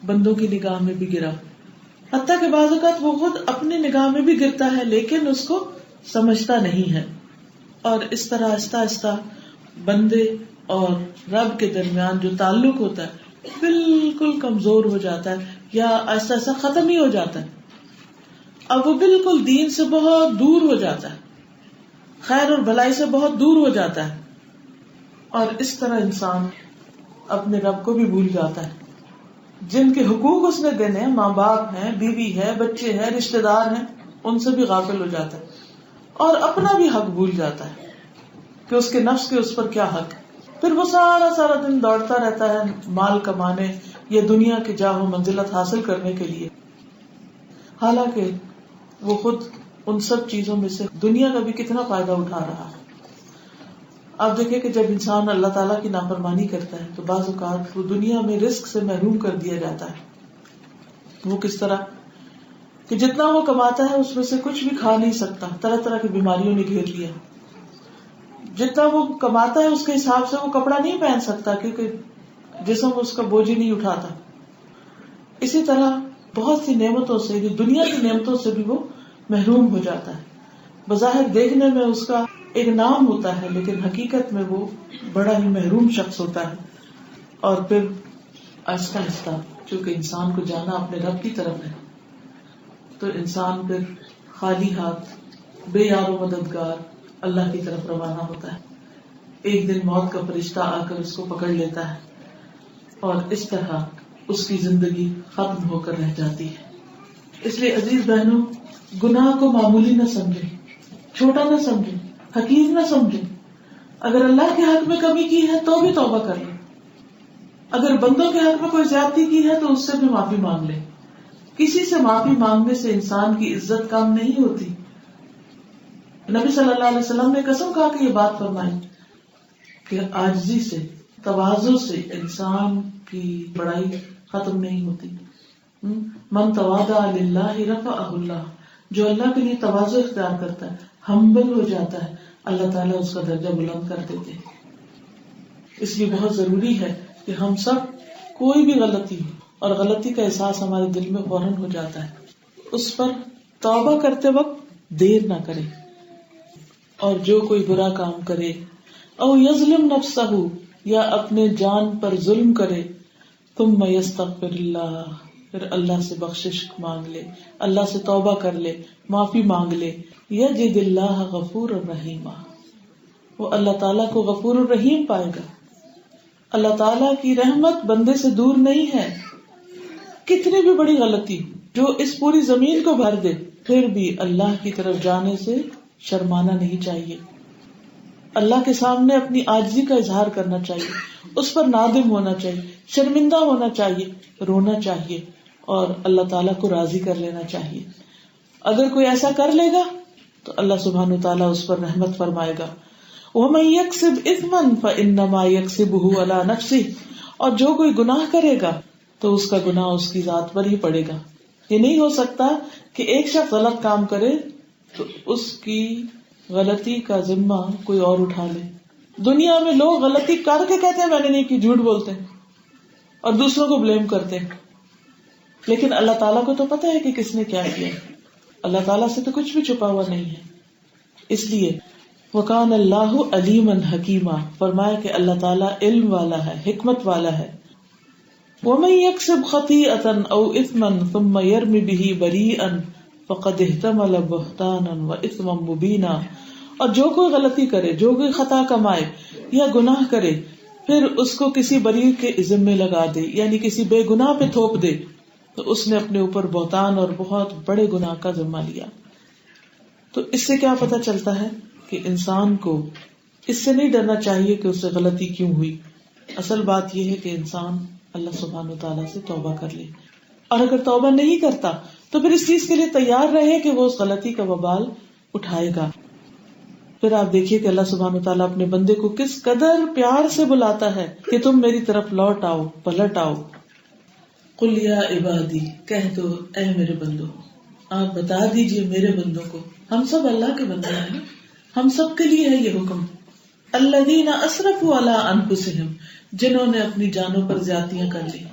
بندوں کی نگاہ میں بھی گرا، حتیٰ کہ بعض اوقات وہ خود اپنی نگاہ میں بھی گرتا ہے لیکن اس کو سمجھتا نہیں ہے۔ اور اس طرح آہستہ آہستہ بندے اور رب کے درمیان جو تعلق ہوتا ہے بالکل کمزور ہو جاتا ہے، یا آہستہ آہستہ ختم ہی ہو جاتا ہے، اب وہ بالکل دین سے بہت دور ہو جاتا ہے، خیر اور بھلائی سے بہت دور ہو جاتا ہے، اور اس طرح انسان اپنے رب کو بھی بھول جاتا ہے، جن کے حقوق اس نے دینے ہیں، ماں باپ ہیں، بیوی ہے، بچے ہیں، رشتے دار ہیں، ان سے بھی غافل ہو جاتا ہے، اور اپنا بھی حق بھول جاتا ہے کہ اس کے نفس کے اس پر کیا حق ہے۔ پھر وہ سارا دن دوڑتا رہتا ہے مال کمانے یا دنیا کی جاہ و منزلت حاصل کرنے کے لیے، حالانکہ وہ خود ان سب چیزوں میں سے دنیا کا بھی کتنا فائدہ اٹھا رہا ہے۔ آپ دیکھیں کہ جب انسان اللہ تعالیٰ کی نافرمانی کرتا ہے تو بعض اوقات وہ دنیا میں رزق سے محروم کر دیا جاتا ہے۔ وہ کس طرح کہ جتنا وہ کماتا ہے اس میں سے کچھ بھی کھا نہیں سکتا، طرح طرح کی بیماریوں نے گھیر لیا۔ جتنا وہ کماتا ہے اس کے حساب سے وہ کپڑا نہیں پہن سکتا کیونکہ جسم اس کا بوجھ ہی نہیں اٹھاتا۔ اسی طرح بہت سی نعمتوں سے، دنیا کی نعمتوں سے بھی وہ محروم ہو جاتا ہے۔ بظاہر دیکھنے میں اس کا ایک نام ہوتا ہے لیکن حقیقت میں وہ بڑا ہی محروم شخص ہوتا ہے، اور پھر آہستہ آہستہ چونکہ انسان کو جانا اپنے رب کی طرف ہے، تو انسان پھر خالی ہاتھ، بے یار و مددگار اللہ کی طرف روانہ ہوتا ہے. ایک دن موت کا فرشتہ آ کر اس کو پکڑ لیتا ہے اور اس طرح اس کی زندگی ختم ہو کر رہ جاتی ہے. اس لیے عزیز بہنوں، گناہ کو معمولی نہ سمجھیں، چھوٹا نہ سمجھیں، حقیر نہ سمجھیں. اگر اللہ کے حق میں کمی کی ہے تو بھی توبہ کر لیں. اگر بندوں کے حق میں کوئی زیادتی کی ہے تو اس سے بھی معافی مانگ لیں. کسی سے معافی مانگنے سے انسان کی عزت کم نہیں ہوتی. نبی صلی اللہ علیہ وسلم نے قسم کھا کے یہ بات فرمائی کہ عاجزی سے، تواضع سے انسان کی بڑائی ختم نہیں ہوتی. من تواضع للہ رفعہ اللہ، جو اللہ کے لیے تواضع اختیار کرتا ہے، ہمبل ہو جاتا ہے، اللہ تعالیٰ اس کا درجہ بلند کر دیتے ہیں. اس لیے بہت ضروری ہے کہ ہم سب کوئی بھی غلطی اور غلطی کا احساس ہمارے دل میں فوراً ہو جاتا ہے، اس پر توبہ کرتے وقت دیر نہ کرے. اور جو کوئی برا کام کرے او یظلم نفسہ، یا اپنے جان پر ظلم کرے، ثم یستغفر اللہ، پھر اللہ سے بخشش مانگ لے، اللہ سے توبہ کر لے، معافی مانگ لے، یجد اللہ غفور الرحیم، وہ اللہ تعالیٰ کو غفور الرحیم پائے گا. اللہ تعالیٰ کی رحمت بندے سے دور نہیں ہے. کتنی بھی بڑی غلطی جو اس پوری زمین کو بھر دے، پھر بھی اللہ کی طرف جانے سے شرمانا نہیں چاہیے. اللہ کے سامنے اپنی عاجزی کا اظہار کرنا چاہیے، اس پر نادم ہونا چاہیے، شرمندہ ہونا چاہیے، رونا چاہیے اور اللہ تعالیٰ کو راضی کر لینا چاہیے. اگر کوئی ایسا کر لے گا تو اللہ سبحانہ وتعالیٰ اس پر رحمت فرمائے گا. وَمَن يَكْسِبْ إِثْمًا فَإِنَّمَا يَكْسِبُهُ عَلَى نَفْسِهِ، اور جو کوئی گناہ کرے گا تو اس کا گناہ اس کی ذات پر ہی پڑے گا. یہ نہیں ہو سکتا کہ ایک شخص غلط کام کرے تو اس کی غلطی کا ذمہ کوئی اور اٹھا لے. دنیا میں لوگ غلطی کر کے کہتے ہیں میں نے نہیں کی، جھوٹ بولتے ہیں اور دوسروں کو بلیم کرتے ہیں، لیکن اللہ تعالیٰ کو تو پتہ ہے کہ کس نے کیا کیا. اللہ تعالیٰ سے تو کچھ بھی چھپا ہوا نہیں ہے. اس لیے وَكَانَ اللَّهُ عَلِيمًا حَكِيمًا، فرمایا کہ اللہ تعالیٰ علم والا ہے، حکمت والا ہے. وَمَن يَكْسِبْ خَطِيئَةً أَوْ إِثْمًا ثُمَّ يَرْمِ بِهِ بَرِيئًا فَقَدِ احْتَمَلَ بُهْتَانًا وَإِثْمًا مُبِينًا، اور جو کوئی غلطی کرے، جو کوئی خطا کمائے یا گناہ کرے، پھر اس کو کسی بری کے ذمے لگا دے، یعنی کسی بے گناہ پہ تھوپ دے، تو اس نے اپنے اوپر بہتان اور بہت بڑے گناہ کا ذمہ لیا. تو اس سے کیا پتہ چلتا ہے کہ انسان کو اس سے نہیں ڈرنا چاہیے کہ اس سے غلطی کیوں ہوئی. اصل بات یہ ہے کہ انسان اللہ سبحانہ وتعالیٰ سے توبہ کر لے، اور اگر توبہ نہیں کرتا تو پھر اس چیز کے لیے تیار رہے کہ وہ اس غلطی کا وبال اٹھائے گا. پھر آپ دیکھیے کہ اللہ سبحانہ وتعالیٰ اپنے بندے کو کس قدر پیار سے بلاتا ہے کہ تم میری طرف لوٹ آؤ، پلٹ آؤ. قل یا عبادی، کہہ دو اے میرے بندو، آپ بتا دیجئے میرے بندوں کو، ہم سب اللہ کے بندے ہیں، ہم سب کے لیے ہے یہ حکم. الذین اسرفوا علی انفسہم، جنہوں نے اپنی جانوں پر زیادتیاں کر لی.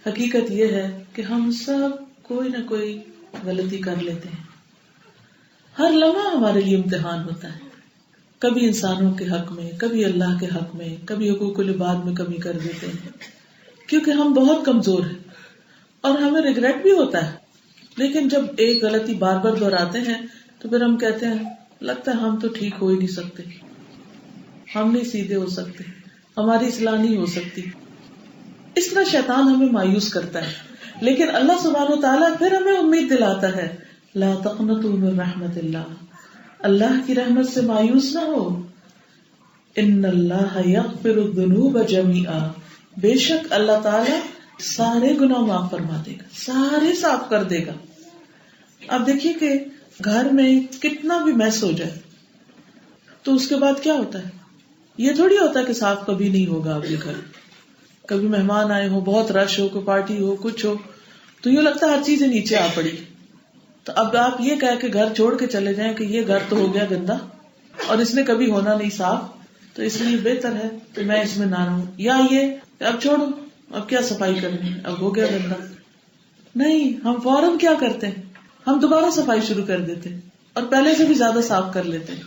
حقیقت یہ ہے کہ ہم سب کوئی نہ کوئی غلطی کر لیتے ہیں. ہر لمحہ ہمارے لیے امتحان ہوتا ہے، کبھی انسانوں کے حق میں، کبھی اللہ کے حق میں، کبھی حقوق العباد میں کمی کر دیتے ہیں، کیونکہ ہم بہت کمزور ہیں اور ہمیں ریگریٹ بھی ہوتا ہے. لیکن جب ایک غلطی بار بار دہراتے ہیں تو پھر ہم کہتے ہیں لگتا ہے ہم تو ٹھیک ہو ہی نہیں سکتے، ہم نہیں سیدھے ہو سکتے، ہماری اصلاح نہیں ہو سکتی. اس طرح شیطان ہمیں مایوس کرتا ہے. لیکن اللہ سبحانہ وتعالیٰ پھر ہمیں امید دلاتا ہے، لا تقنطوا من رحمت اللہ، اللہ کی رحمت سے مایوس نہ ہو. ان اللہ یغفر الذنوب جميعا، بے شک اللہ تعالیٰ سارے گناہ معاف فرما دے گا، سارے صاف کر دے گا. اب دیکھیے کہ گھر میں کتنا بھی میس ہو جائے تو اس کے بعد کیا ہوتا ہے، یہ تھوڑی ہوتا ہے کہ صاف کبھی نہیں ہوگا. آپ کے گھر کبھی مہمان آئے ہو، بہت رش ہو، کوئی پارٹی ہو، کچھ ہو، تو یوں لگتا ہے ہر چیز نیچے آ پڑی. تو اب آپ یہ کہہ کے گھر چھوڑ کے چلے جائیں کہ یہ گھر تو ہو گیا گندا اور اس نے کبھی ہونا نہیں صاف، تو اس لیے بہتر ہے کہ میں اس میں نہ رہوں، یا یہ اب چھوڑو، اب کیا صفائی کرنی، اب ہو گیا گندا. نہیں، ہم فوراً کیا کرتے ہیں، ہم دوبارہ صفائی شروع کر دیتے ہیں اور پہلے سے بھی زیادہ صاف کر لیتے ہیں،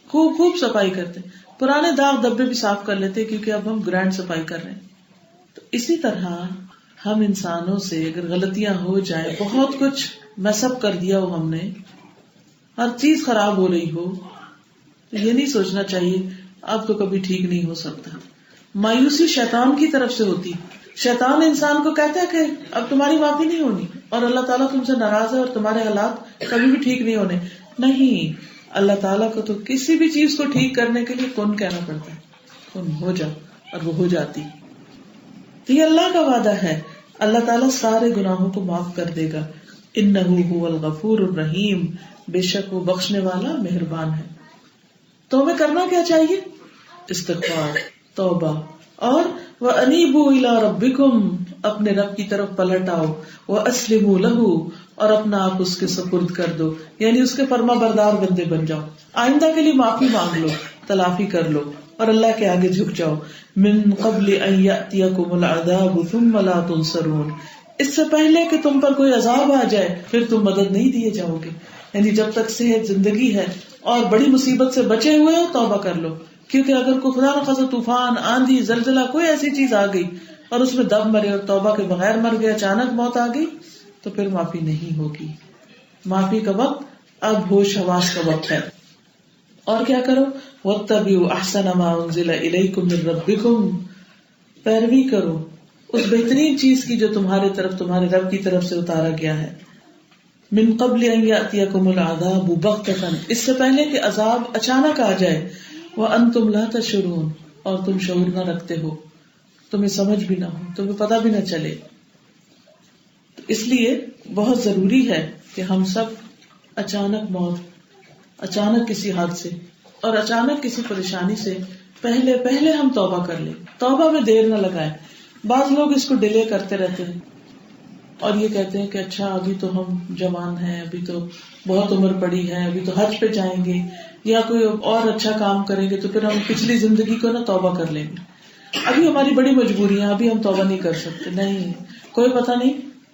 خوب صفائی کرتے ہیں، پرانے داغ دبے بھی صاف کر لیتے ہیں، کیونکہ اب ہم گرینڈ صفائی کر رہے ہیں. تو اسی طرح ہم انسانوں سے اگر غلطیاں ہو جائیں، بہت کچھ میس اپ کر دیا ہو ہم نے، ہر چیز خراب ہو رہی ہو، تو یہ نہیں سوچنا چاہیے اب تو کبھی ٹھیک نہیں ہو سکتا. مایوسی شیطان کی طرف سے ہوتی. شیطان انسان کو کہتا ہے کہ اب تمہاری معافی نہیں ہونی اور اللہ تعالیٰ تم سے ناراض ہے اور تمہارے حالات کبھی بھی ٹھیک نہیں ہونے. نہیں، اللہ تعالیٰ کو تو کسی بھی چیز کو ٹھیک کرنے کے لیے کن کہنا پڑتا ہے، کن ہو جا، اور وہ ہو جاتی. تو یہ اللہ کا وعدہ ہے، اللہ تعالیٰ سارے گناہوں کو معاف کر دے گا. انہ هو الغفور الرحیم، بے شک وہ بخشنے والا مہربان ہے. تو ہمیں کرنا کیا چاہیے؟ استغفار، توبہ، اور وَأَنِيبُوا إِلَىٰ رَبِّكُمْ، اپنے رب کی طرف پلٹ آؤ، وَأَسْلِمُوا لَهُ، اور اپنا آپ اس کے سپرد کر دو، یعنی اس کے فرما بردار بندے بن جاؤ. آئندہ کے لیے معافی مانگ لو، تلافی کر لو اور اللہ کے آگے جھک جاؤ. من قبل ان یأتیکم العذاب ثم لا تنصرون، اس سے پہلے کہ تم پر کوئی عذاب آ جائے پھر تم مدد نہیں دیے جاؤ گے. یعنی جب تک صحت زندگی ہے اور بڑی مصیبت سے بچے ہوئے ہو توبہ کر لو، کیونکہ اگر کوئی خدا نخواستہ طوفان، آندھی، زلزلہ، کوئی ایسی چیز آ گئی اور اس میں دب مرے اور توبہ کے بغیر مر گیا، اچانک موت آ گئی، تو پھر معافی نہیں ہوگی. معافی کا وقت اب ہوش حواس کا وقت ہے. اور کیا کرو؟ وَاتَّبِعُوا أَحْسَنَ مَا أُنزِلَ إِلَيْكُم مِّن رَّبِّكُم، پیروی کرو اس بہترین چیز کی جو تمہارے طرف، تمہارے رب کی طرف سے اتارا گیا ہے. من قبل ان یأتیکم العذاب بغتۃ، اس سے پہلے کہ عذاب اچانک آ جائے. وانتم لا تشعرون، اور تم شعور نہ رکھتے ہو، تمہیں سمجھ بھی نہ ہو، تمہیں پتہ بھی نہ چلے. اس لیے بہت ضروری ہے کہ ہم سب اچانک موت، اچانک کسی حادثے اور اچانک کسی پریشانی سے پہلے ہم توبہ کر لیں. توبہ میں دیر نہ لگائیں. بعض لوگ اس کو ڈیلے کرتے رہتے ہیں اور یہ کہتے ہیں کہ اچھا ابھی تو ہم جوان ہیں، ابھی تو بہت عمر پڑی ہے، ابھی تو حج پہ جائیں گے یا کوئی اور اچھا کام کریں گے تو پھر ہم پچھلی زندگی کو نا توبہ کر لیں گے. ابھی ہماری بڑی مجبوریاں، ابھی ہم توبہ نہیں کر سکتے. نہیں، کوئی پتہ نہیں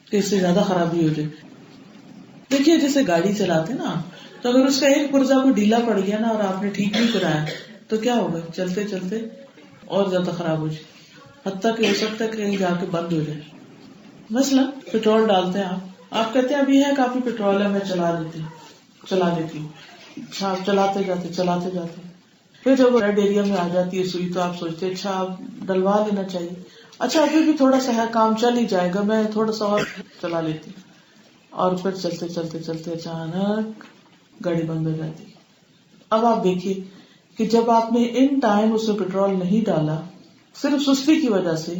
کہ اس سے زیادہ خرابی ہو جائے. دیکھیے جیسے گاڑی چلاتے نا، تو اگر اس کا ایک پرزا کو ڈھیلا پڑ گیا نا اور آپ نے ٹھیک نہیں کرایا تو کیا ہوگا؟ چلتے چلتے اور زیادہ خراب ہو جائے، حتیٰ کہ ہو سکتا ہے کہ کہیں جا کے بند ہو جائے. مثلا پیٹرول ڈالتے ہیں آپ کہتے ہیں ابھی ہے کافی پیٹرول ہے، میں چلا لیتی ہوں. اچھا آپ چلاتے جاتے پھر جب ریڈ ایریا میں آ جاتی ہے سوئی تو آپ سوچتے اچھا آپ ڈلوا لینا چاہیے. اچھا ابھی بھی تھوڑا سا ہے، کام چل ہی جائے گا، میں تھوڑا سا اور چلا لیتی. اور پھر چلتے اچانک گاڑی بند ہو جاتی. اب آپ دیکھیے کہ جب آپ نے ان ٹائم اس میں پیٹرول نہیں ڈالا صرف سستی کی وجہ سے،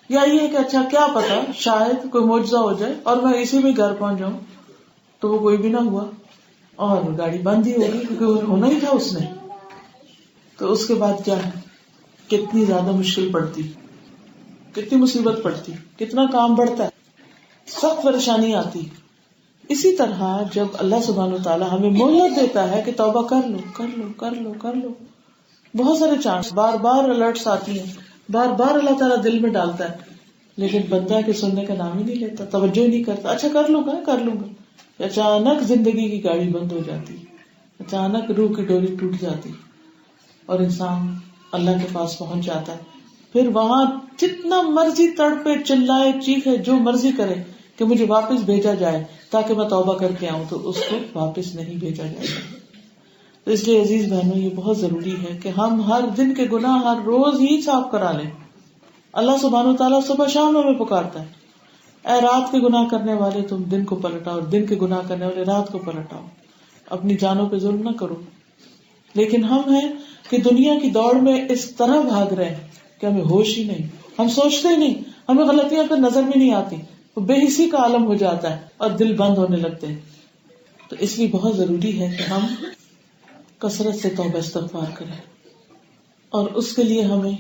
یا یہ کہ اچھا کیا پتا شاید کوئی معجزہ ہو جائے اور میں اسی میں گھر پہنچ جاؤں، تو وہ کوئی بھی نہ ہوا اور گاڑی بند ہی ہوگی کیونکہ ہونا ہی تھا اس نے. تو اس کے بعد کیا ہے؟ کتنی زیادہ مشکل پڑتی، کتنی مصیبت پڑتی، کتنا کام بڑھتا ہے، سخت پریشانی آتی. اسی طرح جب اللہ سبحانہ وتعالیٰ ہمیں مہلت دیتا ہے کہ توبہ کر لو، بہت سارے چانس، بار الرٹس آتی ہیں، بار اللہ تعالیٰ دل میں ڈالتا ہے، لیکن بندہ کے سننے کا نام ہی نہیں لیتا، توجہ ہی نہیں کرتا. اچھا کر لوں گا. اچانک زندگی کی گاڑی بند ہو جاتی، اچانک روح کی ڈوری ٹوٹ جاتی اور انسان اللہ کے پاس پہنچ جاتا ہے. پھر وہاں جتنا مرضی تڑپے، چلائے، چیخے، جو مرضی کرے کہ مجھے واپس بھیجا جائے تاکہ میں توبہ کر کے آؤں، تو اس کو واپس نہیں بھیجا جائے گا. تو اس لیے عزیز بہنوں یہ بہت ضروری ہے کہ ہم ہر دن کے گناہ ہر روز ہی صاف کرا لیں. اللہ سبحانہ وتعالیٰ صبح شام ہمیں پکارتا ہے، اے رات کے گناہ کرنے والے تم دن کو پلٹاؤ، دن کے گناہ کرنے والے رات کو پلٹاؤ، اپنی جانوں پہ ظلم نہ کرو. لیکن ہم ہیں کہ دنیا کی دوڑ میں اس طرح بھاگ رہے ہیں کہ ہمیں ہوش ہی نہیں، ہم سوچتے ہی نہیں، ہمیں غلطیاں پہ نظر بھی نہیں آتی، بے حسی کا عالم ہو جاتا ہے اور دل بند ہونے لگتے ہیں. تو اس لیے بہت ضروری ہے کہ ہم کثرت سے توبہ استغفار کریں، اور اس کے لیے ہمیں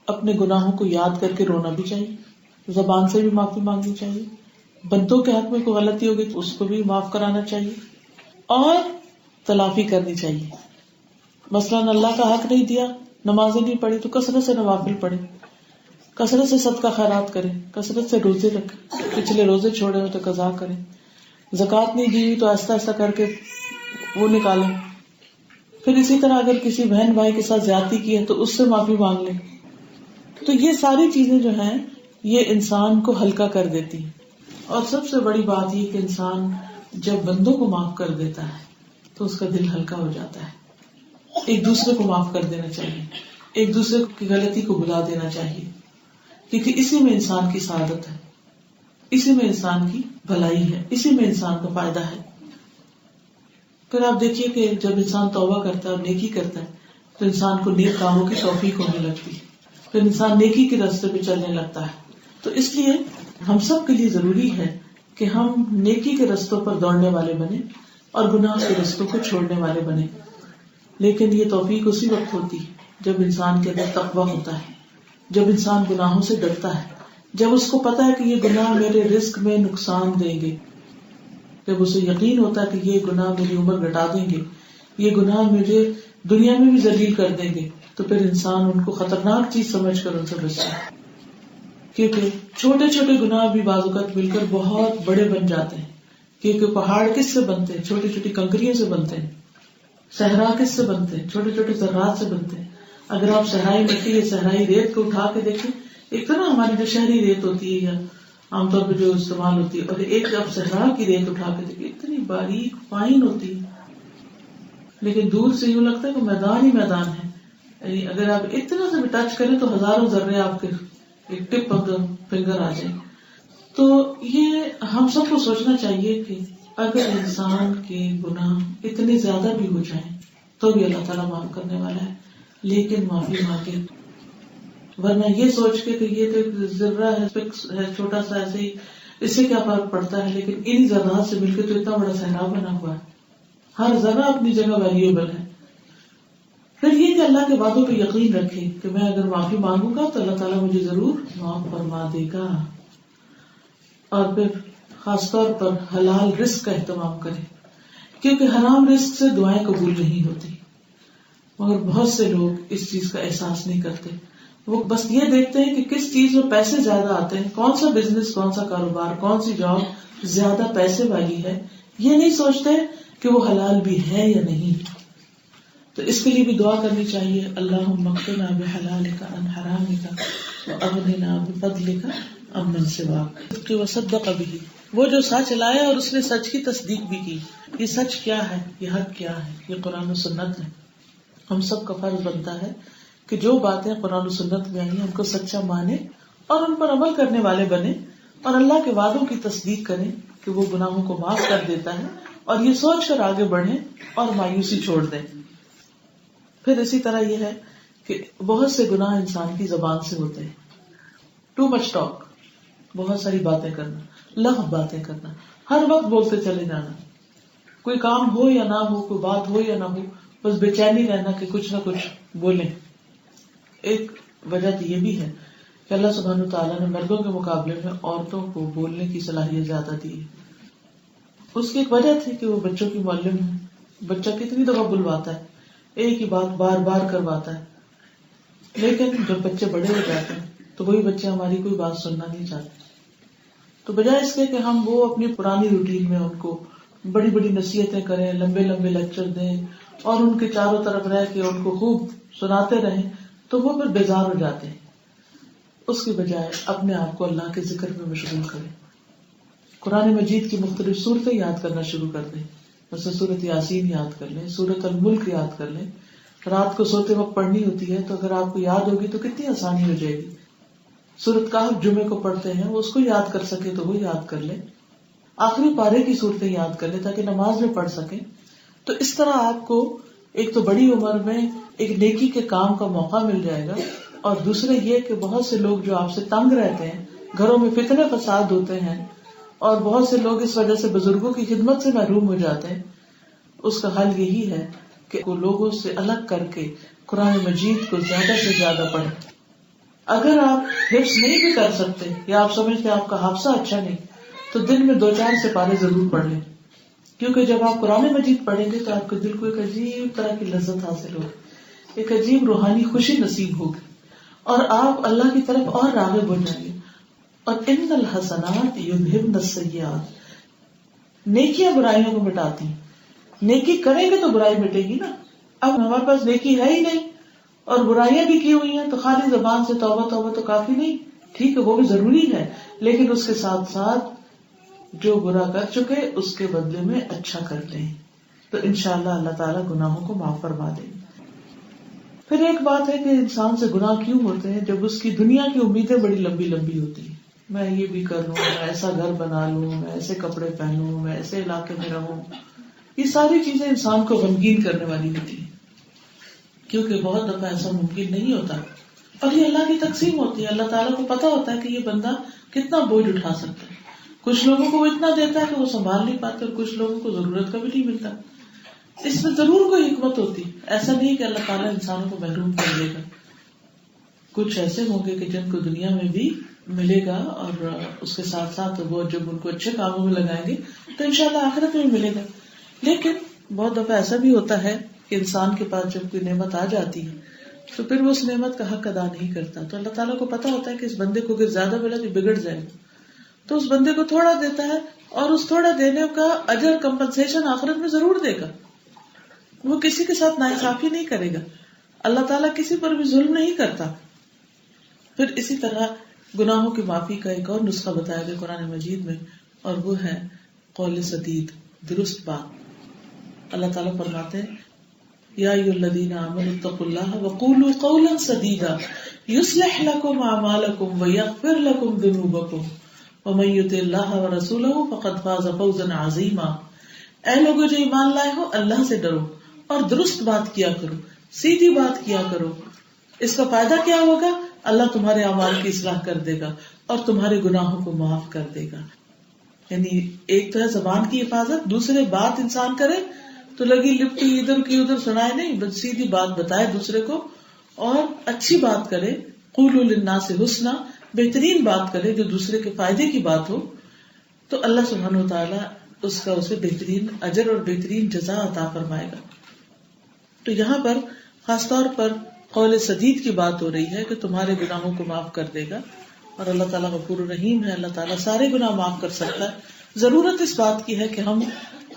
اپنے گناہوں کو یاد کر کے رونا بھی چاہیے، زبان سے بھی معافی مانگنی چاہیے، بندوں کے حق میں کوئی غلطی ہوگی تو اس کو بھی معاف کرانا چاہیے اور تلافی کرنی چاہیے. مثلاً اللہ کا حق نہیں دیا، نمازیں نہیں پڑھی تو کثرت سے نوافل پڑھیں، کثرت سے صدقہ خیرات کریں، کثرت سے روزے رکھیں، پچھلے روزے چھوڑے ہو تو قضا کریں، زکوٰۃ نہیں دی ہوئی تو آہستہ آہستہ کر کے وہ نکالیں. پھر اسی طرح اگر کسی بہن بھائی کے ساتھ زیادتی کی ہے تو اس سے معافی مانگ لیں. تو یہ ساری چیزیں جو ہیں یہ انسان کو ہلکا کر دیتی. اور سب سے بڑی بات یہ کہ انسان جب بندوں کو معاف کر دیتا ہے تو اس کا دل ہلکا ہو جاتا ہے. ایک دوسرے کو معاف کر دینا چاہیے, ایک دوسرے کی غلطی کو بھلا دینا چاہیے, کیونکہ اسی میں انسان کی سعادت ہے, اسی میں انسان کی بھلائی ہے, اسی میں انسان کا فائدہ ہے. پھر آپ دیکھیے کہ جب انسان توبہ کرتا ہے اور نیکی کرتا ہے تو انسان کو نیک کاموں کی توفیق ہونے لگتی ہے, پھر انسان نیکی کے راستے پہ چلنے لگتا ہے. تو اس لیے ہم سب کے لیے ضروری ہے کہ ہم نیکی کے رستوں پر دوڑنے والے بنے اور گناہ کے رستوں کو چھوڑنے والے بنے. لیکن یہ توفیق اسی وقت ہوتی ہے جب انسان کے اندر تقویٰ ہوتا ہے, جب انسان گناہوں سے ڈرتا ہے, جب اس کو پتا ہے کہ یہ گناہ میرے رزق میں نقصان دیں گے, جب اسے یقین ہوتا ہے کہ یہ گناہ میری عمر گھٹا دیں گے, یہ گناہ مجھے دنیا میں بھی ذلیل کر دیں گے, تو پھر انسان ان کو خطرناک چیز سمجھ کر ان سے بچتا ہے. کیونکہ چھوٹے چھوٹے گناہ بھی بعض اوقات مل کر بہت بڑے بن جاتے ہیں. کیونکہ پہاڑ کس سے بنتے ہیں؟ چھوٹی چھوٹی کنکریوں سے بنتے ہیں. صحرا کس سے بنتے ہیں؟ چھوٹے چھوٹے ذرات سے بنتے ہیں. اگر آپ صحرائی مٹی یا صحرائی ریت کو اٹھا کے دیکھیں, ایک تو نا ہماری جو شہری ریت ہوتی ہے یا عام طور پہ جو استعمال ہوتی ہے, اور ایک آپ صحرا کی ریت اٹھا کے دیکھیں, اتنی باریک فائن ہوتی ہے, لیکن دور سے یوں لگتا ہے کہ میدان ہی میدان ہے. یعنی اگر آپ اتنا سے بھی ٹچ کریں تو ہزاروں ذرے آپ کے ایک ٹپ آف دا فنگر آ جائیں. تو یہ ہم سب کو سوچنا چاہیے کہ اگر انسان کے گناہ اتنے زیادہ بھی ہو جائیں تو بھی اللہ تعالیٰ معاف کرنے والا ہے, لیکن معافی مانگے. ورنہ یہ سوچ کے کہ یہ تو ایک ذرہ ہے, فکس ہے, چھوٹا سا, ایسے ہی اس سے کیا فرق پڑتا ہے, لیکن انہی ذرات سے مل کے تو اتنا بڑا صحرا بنا ہوا ہے. ہر ذرہ اپنی جگہ ویلیوبل ہے. پھر یہ کہ اللہ کے وعدوں پہ یقین رکھے کہ میں اگر معافی مانگوں گا تو اللہ تعالیٰ مجھے ضرور معاف فرما دے گا. اور پھر خاص طور پر حلال رزق کا اہتمام کرے, کیونکہ حرام رزق سے دعائیں قبول نہیں ہوتی. مگر بہت سے لوگ اس چیز کا احساس نہیں کرتے. وہ بس یہ دیکھتے ہیں کہ کس چیز میں پیسے زیادہ آتے ہیں, کون سا بزنس, کون سا کاروبار, کون سی جاب زیادہ پیسے والی ہے. یہ نہیں سوچتے کہ وہ حلال بھی ہے یا نہیں. تو اس کے لیے بھی دعا کرنی چاہیے, اللہم اکفنا بحلالک عن حرامک واغننا بفضلک عمن سواک وصدق بہ. وہ جو سچ لایا اور اس نے سچ کی تصدیق بھی کی. یہ سچ کیا ہے, یہ حق کیا ہے, یہ قرآن و سنت ہے. ہم سب کا فرض بنتا ہے کہ جو باتیں قرآن و سنت میں آئی ہیں ان کو سچا مانے اور ان پر عمل کرنے والے بنے, اور اللہ کے وعدوں کی تصدیق کریں کہ وہ گناہوں کو معاف کر دیتا ہے, اور یہ سوچ کر آگے بڑھیں اور مایوسی چھوڑ دیں. پھر اسی طرح یہ ہے کہ بہت سے گناہ انسان کی زبان سے ہوتے ہیں. ٹو مچ ٹاک, بہت ساری باتیں کرنا, لغو باتیں کرنا, ہر وقت بولتے چلے جانا, کوئی کام ہو یا نہ ہو, کوئی بات ہو یا نہ ہو, بس بے چینی رہنا کہ کچھ نہ کچھ بولیں. ایک وجہ تو یہ بھی ہے کہ اللہ سبحانہ تعالیٰ نے مردوں کے مقابلے میں عورتوں کو بولنے کی صلاحیت زیادہ دی ہے. اس کی ایک وجہ تھی کہ وہ بچوں کی معلم ہے. بچہ کتنی دفعہ بلواتا ہے, ایک ہی بات بار بار کرواتا ہے, لیکن جب بچے بڑے ہو جاتے ہیں تو وہی بچے ہماری کوئی بات سننا نہیں چاہتے. تو بجائے اس کے کہ ہم وہ اپنی پرانی روٹین میں ان کو بڑی بڑی نصیحتیں کریں, لمبے لمبے لیکچر دیں اور ان کے چاروں طرف رہ کے ان کو خوب سناتے رہیں, تو وہ پھر بیزار ہو جاتے ہیں. اس کی بجائے اپنے آپ کو اللہ کے ذکر میں مشغول کریں. قرآن مجید کی مختلف صورتیں یاد کرنا شروع کر دیں. مثلا سورۃ یاسین یاد کر لیں, سورۃ الملک یاد کر لیں. رات کو سوتے وقت پڑھنی ہوتی ہے تو اگر آپ کو یاد ہوگی تو کتنی آسانی ہو جائے گی. سورۃ کہف جمعے کو پڑھتے ہیں, وہ اس کو یاد کر سکے تو وہ یاد کر لیں. آخری پارے کی صورتیں یاد کر لیں تاکہ نماز میں پڑھ سکیں. تو اس طرح آپ کو ایک تو بڑی عمر میں ایک نیکی کے کام کا موقع مل جائے گا, اور دوسرے یہ کہ بہت سے لوگ جو آپ سے تنگ رہتے ہیں, گھروں میں فتنے فساد ہوتے ہیں اور بہت سے لوگ اس وجہ سے بزرگوں کی خدمت سے محروم ہو جاتے ہیں, اس کا حل یہی ہے کہ وہ لوگوں سے الگ کر کے قرآن مجید کو زیادہ سے زیادہ پڑھیں. اگر آپ حفظ نہیں بھی کر سکتے یا آپ سمجھتے آپ کا حافظہ اچھا نہیں, تو دن میں 2-4 سپارے ضرور پڑھ لیں, کیونکہ جب آپ قرآن مجید پڑھیں گے تو آپ کے دل کو ایک عجیب طرح کی لذت حاصل ہوگی, ایک عجیب روحانی خوشی نصیب ہوگی, اور آپ اللہ کی طرف اور راغب ہو جائیں گے. اور ان الحسنات یذہبن السیئات, نیکیاں برائیوں کو مٹاتی ہیں. نیکی کریں گے تو برائی مٹے گی نا. اب ہمارے پاس نیکی ہے ہی نہیں اور برائیاں بھی کی ہوئی ہیں, تو خالی زبان سے توبہ توبہ تو کافی نہیں. ٹھیک ہے وہ بھی ضروری ہے، لیکن اس کے ساتھ ساتھ جو برا کر چکے اس کے بدلے میں اچھا کر لیں تو انشاءاللہ اللہ تعالیٰ گناہوں کو معاف فرما دیں گے۔ پھر ایک بات ہے کہ انسان سے گناہ کیوں ہوتے ہیں؟ جب اس کی دنیا کی امیدیں بڑی لمبی لمبی ہوتی ہیں، میں یہ بھی کر لوں، میں ایسا گھر بنا لوں، میں ایسے کپڑے پہنوں، میں ایسے علاقے میں رہوں، یہ ساری چیزیں انسان کو غمگین کرنے والی ہوتی ہیں، کیونکہ بہت دفعہ ایسا ممکن نہیں ہوتا، اور یہ اللہ کی تقسیم ہوتی ہے۔ اللہ تعالیٰ کو پتا ہوتا ہے کہ یہ بندہ کتنا بوجھ اٹھا سکتا ہے، کچھ لوگوں کو وہ اتنا دیتا ہے کہ وہ سنبھال نہیں پاتے، اور کچھ لوگوں کو ضرورت کا بھی نہیں ملتا۔ اس میں ضرور کوئی حکمت ہوتی، ایسا نہیں کہ اللہ تعالیٰ انسانوں کو محروم کر دے گا، کچھ ایسے ہوں گے کہ جن کو دنیا میں بھی ملے گا، اور اس کے ساتھ ساتھ وہ جب ان کو اچھے کاموں میں لگائیں گے تو انشاءاللہ آخرت میں بھی ملے گا۔ لیکن بہت دفعہ ایسا بھی ہوتا ہے کہ انسان کے پاس جب کوئی نعمت آ جاتی ہے تو پھر وہ اس نعمت کا حق ادا نہیں کرتا، تو اللہ تعالیٰ کو پتا ہوتا ہے کہ اس بندے کو اگر زیادہ ملا تو بگڑ جائے گا، تو اس بندے کو تھوڑا دیتا ہے، اور اس تھوڑا دینے کا اجر کمپنسیشن آخرت میں ضرور دے گا۔ وہ کسی کے ساتھ ناانصافی نہیں کرے گا، اللہ تعالیٰ کسی پر بھی ظلم نہیں کرتا۔ پھر اسی طرح گناہوں کی معافی کا ایک اور نسخہ بتایا گیا قرآن مجید میں، اور وہ ہے قول سدید، درست بات۔ اللہ تعالیٰ فرماتے ہیں یا ایھا الذین آمنوا اتقوا اللہ وقولوا قولا سدیدا یصلح لکم اعمالکم ویغفر لکم ذنوبکم ومن یطع اللہ ورسولہ فقد فاز فوزا عظیما۔ اے لوگو جو ایمان لائے ہو، اللہ سے ڈرو اور درست بات کیا کرو، سیدھی بات کیا کرو۔ اس کا فائدہ کیا ہوگا؟ اللہ تمہارے اعمال کی اصلاح کر دے گا اور تمہارے گناہوں کو معاف کر دے گا۔ یعنی ایک تو ہے زبان کی حفاظت، دوسرے بات انسان کرے تو لگی لپٹی ادھر کی ادھر سنائے نہیں، بس سیدھی بات بتائے دوسرے کو، اور اچھی بات کرے، قولوا للناس حسنا، بہترین بات کرے جو دوسرے کے فائدے کی بات ہو، تو اللہ سبحانہ و تعالیٰ اس کا اسے بہترین اجر اور بہترین جزا عطا فرمائے گا۔ تو یہاں پر خاص طور پر قول سدید کی بات ہو رہی ہے کہ تمہارے گناہوں کو معاف کر دے گا، اور اللہ تعالیٰ غفور الرحیم ہے، اللہ تعالیٰ سارے گناہ معاف کر سکتا ہے۔ ضرورت اس بات کی ہے کہ ہم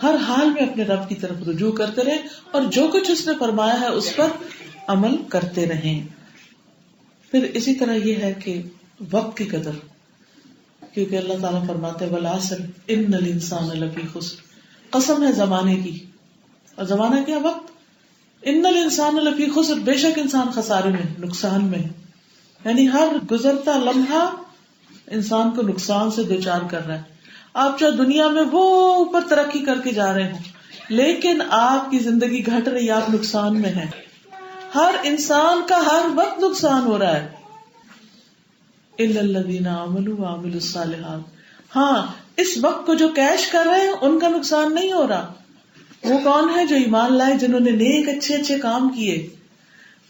ہر حال میں اپنے رب کی طرف رجوع کرتے رہیں اور جو کچھ اس نے فرمایا ہے اس پر عمل کرتے رہیں۔ پھر اسی طرح یہ ہے کہ وقت کی قدر، کیونکہ اللہ تعالیٰ فرماتے ہیں والعصر ان الانسان لفی خسر، قسم ہے زمانے کی، اور زمانہ کیا؟ وقت۔ ان الانسان لفی خسر، بے شک انسان خسارے میں، نقصان میں، یعنی ہر گزرتا لمحہ انسان کو نقصان سے دوچار کر رہا ہے۔ آپ چاہے دنیا میں وہ اوپر ترقی کر کے جا رہے ہوں، لیکن آپ کی زندگی گھٹ رہی، آپ نقصان میں ہیں۔ ہر انسان کا ہر وقت نقصان ہو رہا ہے، الا الذین آمنوا وعملوا الصالحات۔ ہاں، اس وقت کو جو کیش کر رہے ہیں ان کا نقصان نہیں ہو رہا۔ وہ کون ہے؟ جو ایمان لائے، جنہوں نے نیک اچھے اچھے کام کیے،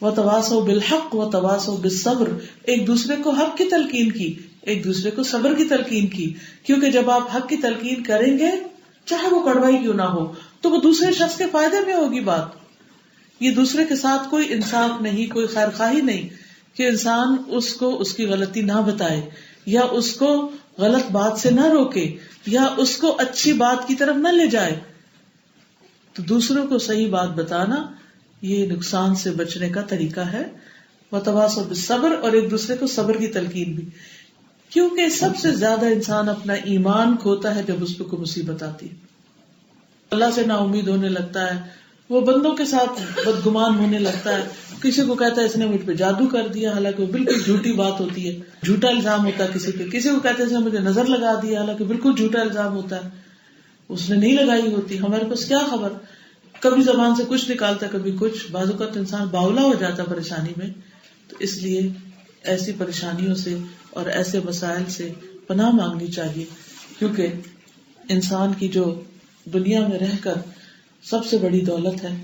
وتواصوا بالحق وتواصوا بالصبر، ایک دوسرے کو حق کی تلقین کی، ایک دوسرے کو صبر کی تلقین کی، کیونکہ جب آپ حق کی تلقین کریں گے چاہے وہ کڑوائی کیوں نہ ہو تو وہ دوسرے شخص کے فائدے میں ہوگی بات۔ یہ دوسرے کے ساتھ کوئی انصاف نہیں، کوئی خیر خواہی نہیں کہ انسان اس کو اس کی غلطی نہ بتائے، یا اس کو غلط بات سے نہ روکے، یا اس کو اچھی بات کی طرف نہ لے جائے۔ تو دوسروں کو صحیح بات بتانا یہ نقصان سے بچنے کا طریقہ ہے۔ وتواصوا بالصبر، اور ایک دوسرے کو صبر کی تلقین بھی، کیونکہ سب سے زیادہ انسان اپنا ایمان کھوتا ہے جب اس پہ کوئی مصیبت آتی ہے، اللہ سے نا امید ہونے لگتا ہے، وہ بندوں کے ساتھ بدگمان ہونے لگتا ہے، کسی کو کہتا ہے اس نے مجھ پہ جادو کر دیا، حالانکہ وہ بالکل جھوٹی بات ہوتی ہے، جھوٹا الزام ہوتا ہے کسی پہ، کسی کو کہتے ہیں اس نے مجھے نظر لگا دیا، حالانکہ بالکل جھوٹا الزام ہوتا ہے، اس نے نہیں لگائی ہوتی، ہمارے پاس کیا خبر، کبھی زبان سے کچھ نکالتا کبھی کچھ، بعض اوقات انسان باولا ہو جاتا پریشانی میں۔ تو اس لیے ایسی پریشانیوں سے اور ایسے مسائل سے پناہ مانگنی چاہیے، کیونکہ انسان کی جو دنیا میں رہ کر سب سے بڑی دولت ہے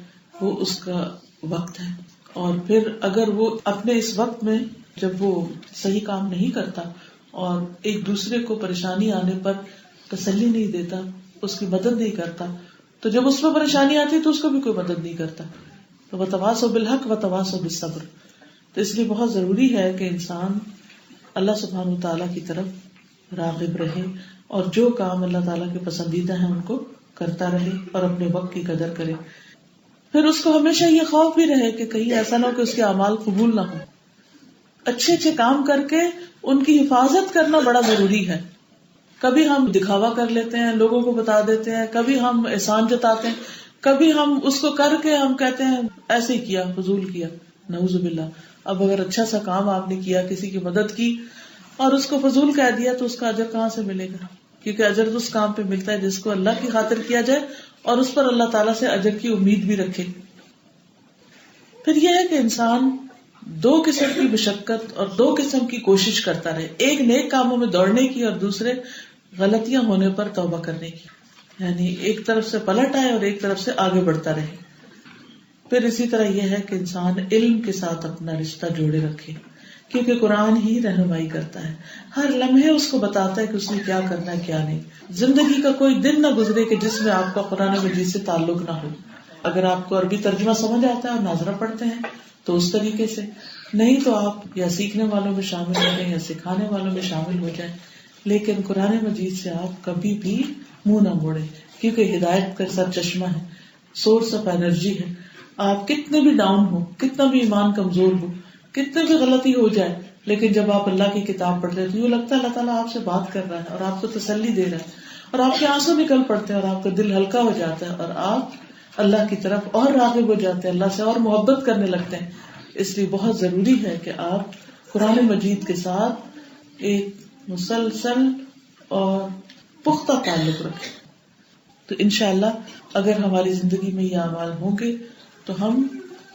وہ اس کا وقت ہے، اور پھر اگر وہ اپنے اس وقت میں جب وہ صحیح کام نہیں کرتا اور ایک دوسرے کو پریشانی آنے پر تسلی نہیں دیتا، اس کی مدد نہیں کرتا، تو جب اس میں پریشانی آتی ہے تو اس کو بھی کوئی مدد نہیں کرتا۔ تو وتواصوا بالحق وتواصوا بالصبر۔ تو اس لیے بہت ضروری ہے کہ انسان اللہ سبحانہ وتعالیٰ کی طرف راغب رہے اور جو کام اللہ تعالیٰ کے پسندیدہ ہیں ان کو کرتا رہے اور اپنے وقت کی قدر کرے۔ پھر اس کو ہمیشہ یہ خوف بھی رہے کہ کہیں ایسا نہ ہو کہ اس کے اعمال قبول نہ ہو، اچھے اچھے کام کر کے ان کی حفاظت کرنا بڑا ضروری ہے. کبھی ہم دکھاوا کر لیتے ہیں، لوگوں کو بتا دیتے ہیں، کبھی ہم احسان جتاتے ہیں، کبھی ہم اس کو کر کے ہم کہتے ہیں ایسے ہی کیا، فضول کیا، نعوذ باللہ. اب اگر اچھا سا کام آپ نے کیا، کسی کی مدد کی اور اس کو فضول کہہ دیا تو اس کا اجر کہاں سے ملے گا؟ کیونکہ اجر اس کام پہ ملتا ہے جس کو اللہ کی خاطر کیا جائے اور اس پر اللہ تعالیٰ سے اجر کی امید بھی رکھے. پھر یہ ہے کہ انسان دو قسم کی مشقت اور دو قسم کی کوشش کرتا رہے، ایک نیک کاموں میں دوڑنے کی اور دوسرے غلطیاں ہونے پر توبہ کرنے کی. یعنی ایک طرف سے پلٹ آئے اور ایک طرف سے آگے بڑھتا رہے. پھر اسی طرح یہ ہے کہ انسان علم کے ساتھ اپنا رشتہ جوڑے رکھے، کیونکہ قرآن ہی رہنمائی کرتا ہے، ہر لمحے اس کو بتاتا ہے کہ اس نے کیا کرنا ہے کیا نہیں. زندگی کا کوئی دن نہ گزرے کہ جس میں آپ کا قرآن مجید سے تعلق نہ ہو. اگر آپ کو عربی ترجمہ سمجھ آتا ہے اور ناظرہ پڑھتے ہیں تو اس طریقے سے، نہیں تو آپ یا سیکھنے والوں میں شامل ہو جائیں یا سکھانے والوں میں شامل ہو جائیں، لیکن قرآن مجید سے آپ کبھی بھی منہ نہ موڑیں، کیونکہ ہدایت کا سر چشمہ ہے، سورس آف انرجی ہے. آپ کتنے بھی ڈاؤن ہو، کتنا بھی ایمان کمزور ہو، کتنے بھی غلطی ہو جائے، لیکن جب آپ اللہ کی کتاب پڑھتے ہیں تو یوں لگتا ہے اللہ تعالیٰ آپ سے بات کر رہا ہے اور آپ کو تسلی دے رہا ہے اور آپ کے آنسو نکل پڑتے ہیں اور آپ کا دل ہلکا ہو جاتا ہے اور آپ اللہ کی طرف اور راغب ہو جاتے ہیں، اللہ سے اور محبت کرنے لگتے ہیں. اس لیے بہت ضروری ہے کہ آپ قرآن مجید کے ساتھ ایک مسلسل اور پختہ تعلق رکھیں. تو انشاءاللہ اگر ہماری زندگی میں یہ اعمال ہوں گے تو ہم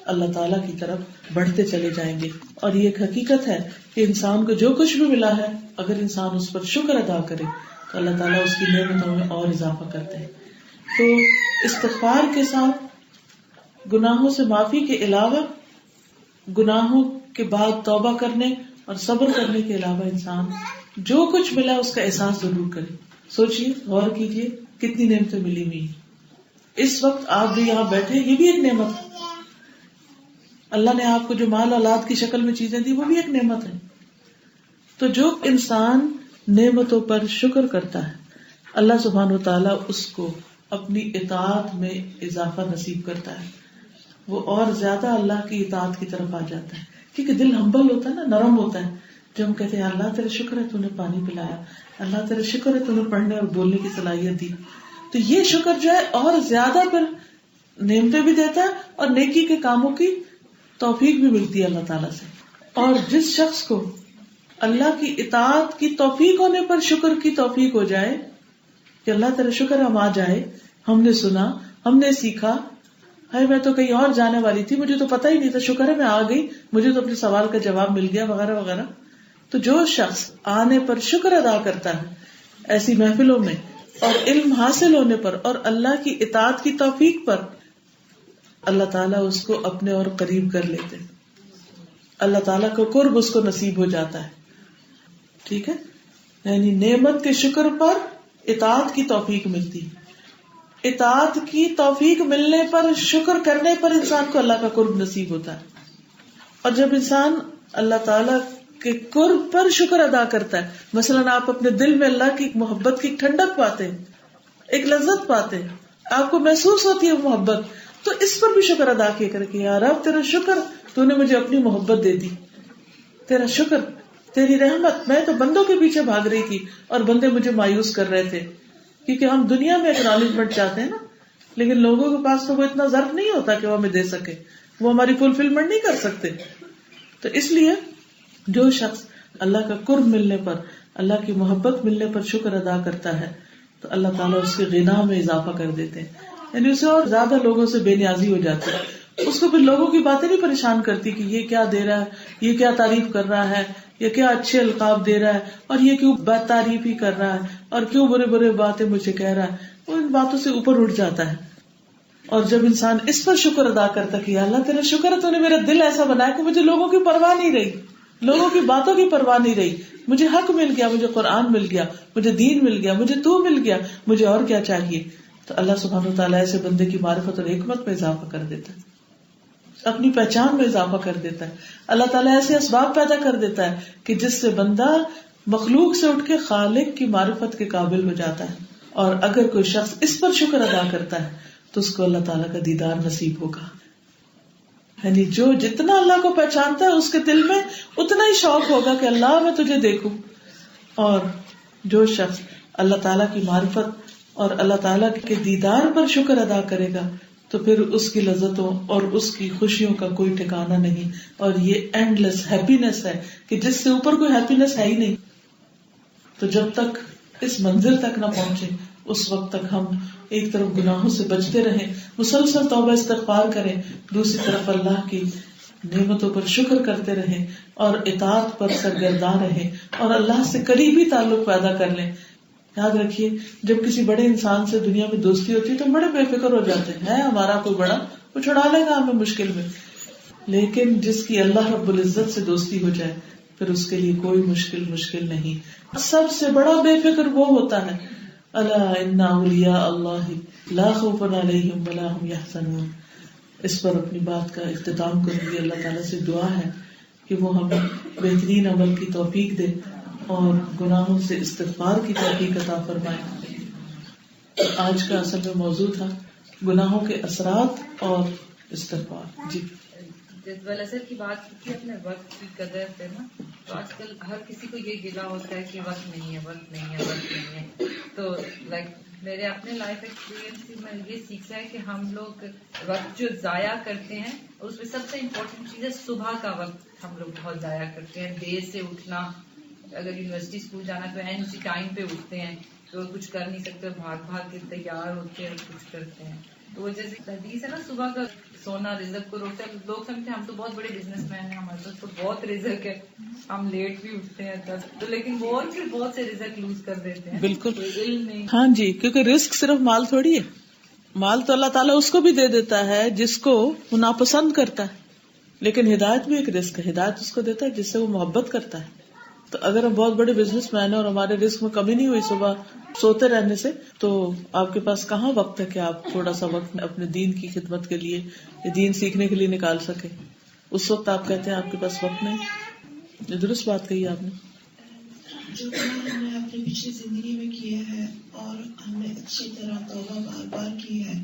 اللہ تعالیٰ کی طرف بڑھتے چلے جائیں گے. اور یہ ایک حقیقت ہے کہ انسان کو جو کچھ بھی ملا ہے اگر انسان اس پر شکر ادا کرے تو اللہ تعالیٰ اس کی نعمتوں میں اور اضافہ کرتے ہیں. تو استغفار کے ساتھ گناہوں سے معافی کے علاوہ، گناہوں کے بعد توبہ کرنے اور صبر کرنے کے علاوہ انسان جو کچھ ملا اس کا احساس ضرور کرے. سوچئے، غور کیجئے کتنی نعمتیں ملی ہوئی. اس وقت آپ بھی یہاں بیٹھے، یہ بھی ایک نعمت ہے. اللہ نے آپ کو جو مال اولاد کی شکل میں چیزیں دی وہ بھی ایک نعمت ہے. تو جو انسان نعمتوں پر شکر کرتا ہے اللہ سبحانہ و تعالیٰ اس کو اپنی اطاعت میں اضافہ نصیب کرتا ہے، وہ اور زیادہ اللہ کی اطاعت کی طرف آ جاتا ہے. کیونکہ دل ہمبل ہوتا ہے نا، نرم ہوتا ہے. جب ہم کہتے ہیں اللہ تیرا شکر ہے تو نے پانی پلایا، اللہ تیرا شکر ہے تو نے پڑھنے اور بولنے کی صلاحیت دی، تو یہ شکر جو ہے اور زیادہ پھر نعمتیں بھی دیتا ہے اور نیکی کے کاموں کی توفیق بھی ملتی ہے اللہ تعالیٰ سے. اور جس شخص کو اللہ کی اطاعت کی توفیق ہونے پر شکر کی توفیق ہو جائے کہ اللہ تیرا شکر ہم آ جائے، ہم نے سنا، ہم نے سیکھا، ہے میں تو کہیں اور جانے والی تھی، مجھے تو پتہ ہی نہیں تھا، شکر ہے میں آ گئی، مجھے تو اپنے سوال کا جواب مل گیا، وغیرہ وغیرہ. تو جو شخص آنے پر شکر ادا کرتا ہے ایسی محفلوں میں اور علم حاصل ہونے پر اور اللہ کی اطاعت کی توفیق پر، اللہ تعالیٰ اس کو اپنے اور قریب کر لیتے، اللہ تعالیٰ کا قرب اس کو نصیب ہو جاتا ہے. ٹھیک ہے، یعنی نعمت کے شکر پر اطاعت کی توفیق ملتی. اطاعت کی توفیق ملنے پر، شکر کرنے پر انسان کو اللہ کا قرب نصیب ہوتا ہے. اور جب انسان اللہ تعالیٰ کے قرب پر شکر ادا کرتا ہے، مثلاً آپ اپنے دل میں اللہ کی محبت کی ٹھنڈک پاتے ہیں، ایک لذت پاتے ہیں، آپ کو محسوس ہوتی ہے محبت، تو اس پر بھی شکر ادا کیا کرے کہ یا رب تیرا شکر، تو نے مجھے اپنی محبت دے دی، تیرا شکر، تیری رحمت. میں تو بندوں کے پیچھے بھاگ رہی تھی اور بندے مجھے مایوس کر رہے تھے. کیونکہ ہم دنیا میں اکنالجمنٹ چاہتے ہیں نا، لیکن لوگوں کے پاس تو وہ اتنا ظرف نہیں ہوتا کہ وہ ہمیں دے سکے، وہ ہماری فلفلمنٹ نہیں کر سکتے. تو اس لیے جو شخص اللہ کا قرب ملنے پر، اللہ کی محبت ملنے پر شکر ادا کرتا ہے تو اللہ تعالیٰ اس کے غنا میں اضافہ کر دیتے ہیں، یعنی اسے اور زیادہ لوگوں سے بے نیازی ہو جاتی ہے. اس کو پھر لوگوں کی باتیں نہیں پریشان کرتی کہ یہ کیا دے رہا ہے، یہ کیا تعریف کر رہا ہے، یہ کیا اچھے القاب دے رہا ہے، اور یہ کیوں بد تعریف ہی کر رہا ہے، اور کیوں برے برے باتیں مجھے کہہ رہا ہے. وہ ان باتوں سے اوپر اٹھ جاتا ہے. اور جب انسان اس پر شکر ادا کرتا کہ اللہ تیرا شکر ہے تو نے میرا دل ایسا بنایا کہ مجھے لوگوں کی پرواہ نہیں رہی، لوگوں کی باتوں کی پرواہ نہیں رہی، مجھے حق مل گیا، مجھے قرآن مل گیا، مجھے دین مل گیا، مجھے تو مل گیا، مجھے اور کیا چاہیے. تو اللہ سبحانہ وتعالیٰ ایسے بندے کی معرفت اور حکمت میں اضافہ کر دیتا ہے، اپنی پہچان میں اضافہ کر دیتا ہے. اللہ تعالیٰ ایسے اسباب پیدا کر دیتا ہے کہ جس سے بندہ مخلوق سے اٹھ کے خالق کی معرفت کے قابل ہو جاتا ہے. اور اگر کوئی شخص اس پر شکر ادا کرتا ہے تو اس کو اللہ تعالیٰ کا دیدار نصیب ہوگا. یعنی جو جتنا اللہ کو پہچانتا ہے اس کے دل میں اتنا ہی شوق ہوگا کہ اللہ میں تجھے دیکھوں. اور جو شخص اللہ تعالیٰ کی معرفت اور اللہ تعالیٰ کے دیدار پر شکر ادا کرے گا تو پھر اس کی لذتوں اور اس کی خوشیوں کا کوئی ٹھکانہ نہیں. اور یہ اینڈ لیس ہیپینس ہے کہ جس سے اوپر کوئی ہیپینس ہے ہی نہیں. تو جب تک اس منزل تک نہ پہنچے اس وقت تک ہم ایک طرف گناہوں سے بچتے رہیں, مسلسل توبہ استغفار کریں, دوسری طرف اللہ کی نعمتوں پر شکر کرتے رہیں اور اطاعت پر سرگرداں رہیں اور اللہ سے قریبی تعلق پیدا کر لیں. یاد رکھیے جب کسی بڑے انسان سے دنیا میں دوستی ہوتی ہے تو بڑے بے فکر ہو جاتے ہیں, ہمارا کوئی بڑا وہ چھڑا لے گا ہمیں مشکل میں. لیکن جس کی اللہ رب العزت سے دوستی ہو جائے پھر اس کے لیے کوئی مشکل نہیں. سب سے بڑا بے فکر وہ ہوتا ہے الا ان اولیاء اللہ لا خوف علیہم ولا هم یحزنون. اس پر اپنی بات کا اختتام کروں گی. اللہ تعالیٰ سے دعا ہے کہ وہ ہمیں بہترین عمل کی توفیق دے اور گناہوں سے استغفار کی توفیق عطا فرمائے. آج کا اصل میں موضوع تھا گناہوں کے اثرات اور استغفار. جی جدول اثر کی بات کی اپنے وقت کی قدر پہ نا, تو آج کل ہر کسی کو یہ گلا ہوتا ہے کہ وقت نہیں ہے. تو لائک میرے اپنے لائف ایکسپیرینس سے میں یہ سیکھا ہے کہ ہم لوگ وقت جو ضائع کرتے ہیں اس میں سب سے امپورٹنٹ چیز ہے صبح کا وقت ہم لوگ بہت ضائع کرتے ہیں. دیر سے اٹھنا, اگر یونیورسٹی اسکول جانا تو اینڈ سی ٹائم پہ اٹھتے ہیں تو کچھ کر نہیں سکتے, بھاگ کے تیار ہوتے ہیں کچھ کرتے ہیں. تو وہ جیسے حدیث ہے نا صبح کا سونا رزق کو روکتا ہے. لوگ سمجھتے ہیں ہم تو بہت بڑے بزنس مین ہیں, ہمارے پاس تو بہت رزق ہے, ہم لیٹ بھی اٹھتے ہیں تب تو, لیکن وہ پھر بہت سے رزق لوز کر دیتے ہیں. بالکل علم نہیں. ہاں جی, کیونکہ رزق صرف مال تھوڑی ہے. مال تو اللہ تعالیٰ اس کو بھی دے دیتا ہے جس کو وہ ناپسند کرتا ہے, لیکن ہدایت بھی ایک رزق ہے. ہدایت اس کو دیتا ہے جس سے وہ محبت کرتا ہے. تو اگر ہم بہت بڑے بزنس مین ہیں اور ہمارے رزق میں کمی نہیں ہوئی صبح سوتے رہنے سے, تو آپ کے پاس کہاں وقت ہے کہ آپ تھوڑا سا وقت اپنے دین کی خدمت کے لیے یا دین سیکھنے کے لیے نکال سکے. اس وقت آپ کہتے ہیں آپ کے پاس وقت نہیں. یہ درست بات کہی آپ نے. جو کام ہم نے اپنی پچھلی زندگی میں کیا ہے اور ہم نے اچھی طرح توبہ بار بار کی ہے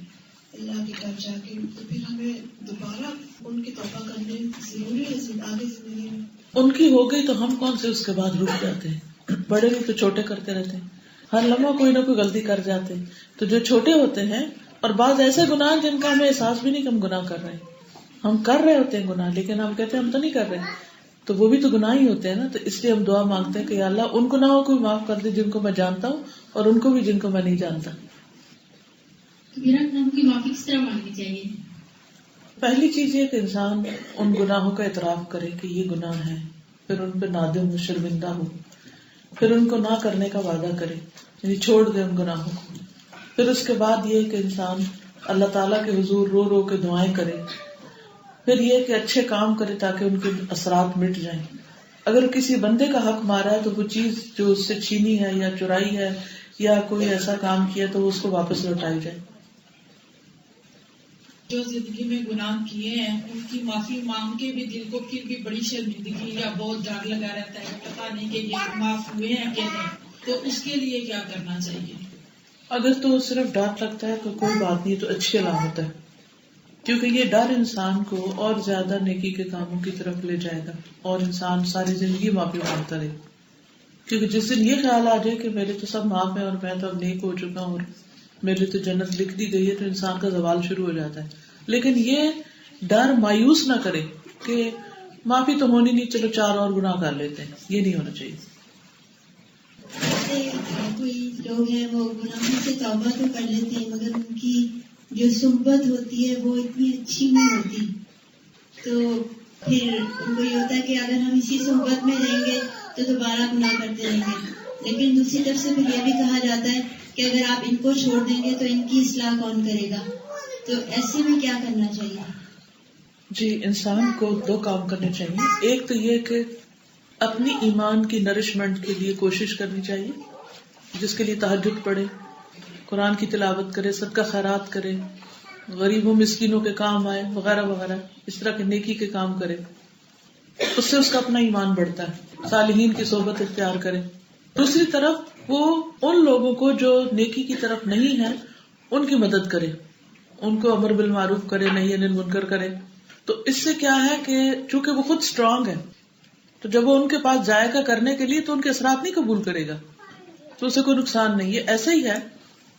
اللہ کے گھر جا کے, تو پھر ہمیں دوبارہ ان کی توبہ کرنے ضروری ہے آگے زندگی میں. ان کی ہو گئی تو ہم کون سے اس کے بعد رک جاتے ہیں. بڑے بھی تو چھوٹے کرتے رہتے ہیں, ہر لمحہ کوئی نہ کوئی غلطی کر جاتے ہیں. تو جو چھوٹے ہوتے ہیں اور بعض ایسے گناہ جن کا ہمیں احساس بھی نہیں کہ ہم گناہ کر رہے ہیں, ہم کر رہے ہوتے ہیں گناہ لیکن ہم کہتے ہیں ہم تو نہیں کر رہے, تو وہ بھی تو گناہ ہی ہوتے ہیں نا. تو اس لیے ہم دعا مانگتے ہیں کہ یا اللہ ان گناہوں کو بھی معاف کر دے جن کو میں جانتا ہوں اور ان کو بھی جن کو میں نہیں جانتا. میرا گناہوں کی معافی کس طرح مانگنی چاہیے؟ پہلی چیز یہ کہ انسان ان گناہوں کا اعتراف کرے کہ یہ گناہ ہے, پھر ان پہ نادم ہو, شرمندہ ہو, پھر ان کو نہ کرنے کا وعدہ کرے, یعنی چھوڑ دے ان گناہوں کو. پھر اس کے بعد یہ کہ انسان اللہ تعالیٰ کے حضور رو رو کے دعائیں کرے. پھر یہ کہ اچھے کام کرے تاکہ ان کے اثرات مٹ جائیں. اگر کسی بندے کا حق مارا ہے تو وہ چیز جو اس سے چھینی ہے یا چرائی ہے یا کوئی ایسا کام کیا تو اس کو واپس لوٹائی جائے. جو زندگی میں گناہ کیے ہیں ان کی معافی مانگ کے بھی دل کو پھر بھی بڑی شرمندگی یا بہت ڈر لگا رہتا ہے, پتہ نہیں کہ یہ معاف ہوئے ہیں کہ نہیں, تو اس کے لیے کیا کرنا چاہیے؟ اگر تو صرف ڈر لگتا ہے تو کوئی بات نہیں, تو اچھی علامت ہے, کیونکہ یہ ڈر انسان کو اور زیادہ نیکی کے کاموں کی طرف لے جائے گا اور انسان ساری زندگی معافی مانگتا رہے. کیونکہ جس دن یہ خیال آ جائے کہ میرے تو سب معاف ہے اور میں تو اب نیک ہو چکا ہوں اور میرے تو جنت لکھ دی گئی ہے, تو انسان کا زوال شروع ہو جاتا ہے. لیکن یہ ڈر مایوس نہ کرے کہ معافی تو ہونی نہیں, چلو 4 اور گناہ کر لیتے ہیں, یہ نہیں ہونا چاہیے. کوئی لوگ ہیں وہ گناہوں سے توبہ تو کر لیتے ہیں مگر ان کی جو صحبت ہوتی ہے وہ اتنی اچھی نہیں ہوتی, تو پھر ان کو یہ ہوتا ہے کہ اگر ہم اسی صحبت میں رہیں گے تو دوبارہ گناہ کرتے رہیں گے. لیکن دوسری طرف سے پھر یہ بھی کہا جاتا ہے کہ اگر آپ ان کو چھوڑ دیں گے تو ان کی اصلاح کون کرے گا, تو ایسے میں کیا کرنا چاہیے؟ جی, انسان کو 2 کام کرنے چاہیے. ایک تو یہ کہ اپنی ایمان کی نرشمنٹ کے لیے کوشش کرنی چاہیے, جس کے لیے تہجد پڑھے, قرآن کی تلاوت کرے, صدقہ خیرات کرے, غریبوں مسکینوں کے کام آئے وغیرہ وغیرہ, اس طرح کے نیکی کے کام کرے. اس سے اس کا اپنا ایمان بڑھتا ہے. صالحین کی صحبت اختیار کرے. دوسری طرف وہ ان لوگوں کو جو نیکی کی طرف نہیں ہے ان کی مدد کرے, ان کو امر بالمعروف کرے, نہی عن المنکر کرے, تو اس سے کیا ہے کہ چونکہ وہ خود اسٹرانگ ہے تو جب وہ ان کے پاس جائے گا کرنے کے لیے تو ان کے اثرات نہیں قبول کرے گا, تو اسے کوئی نقصان نہیں. یہ ایسا ہی ہے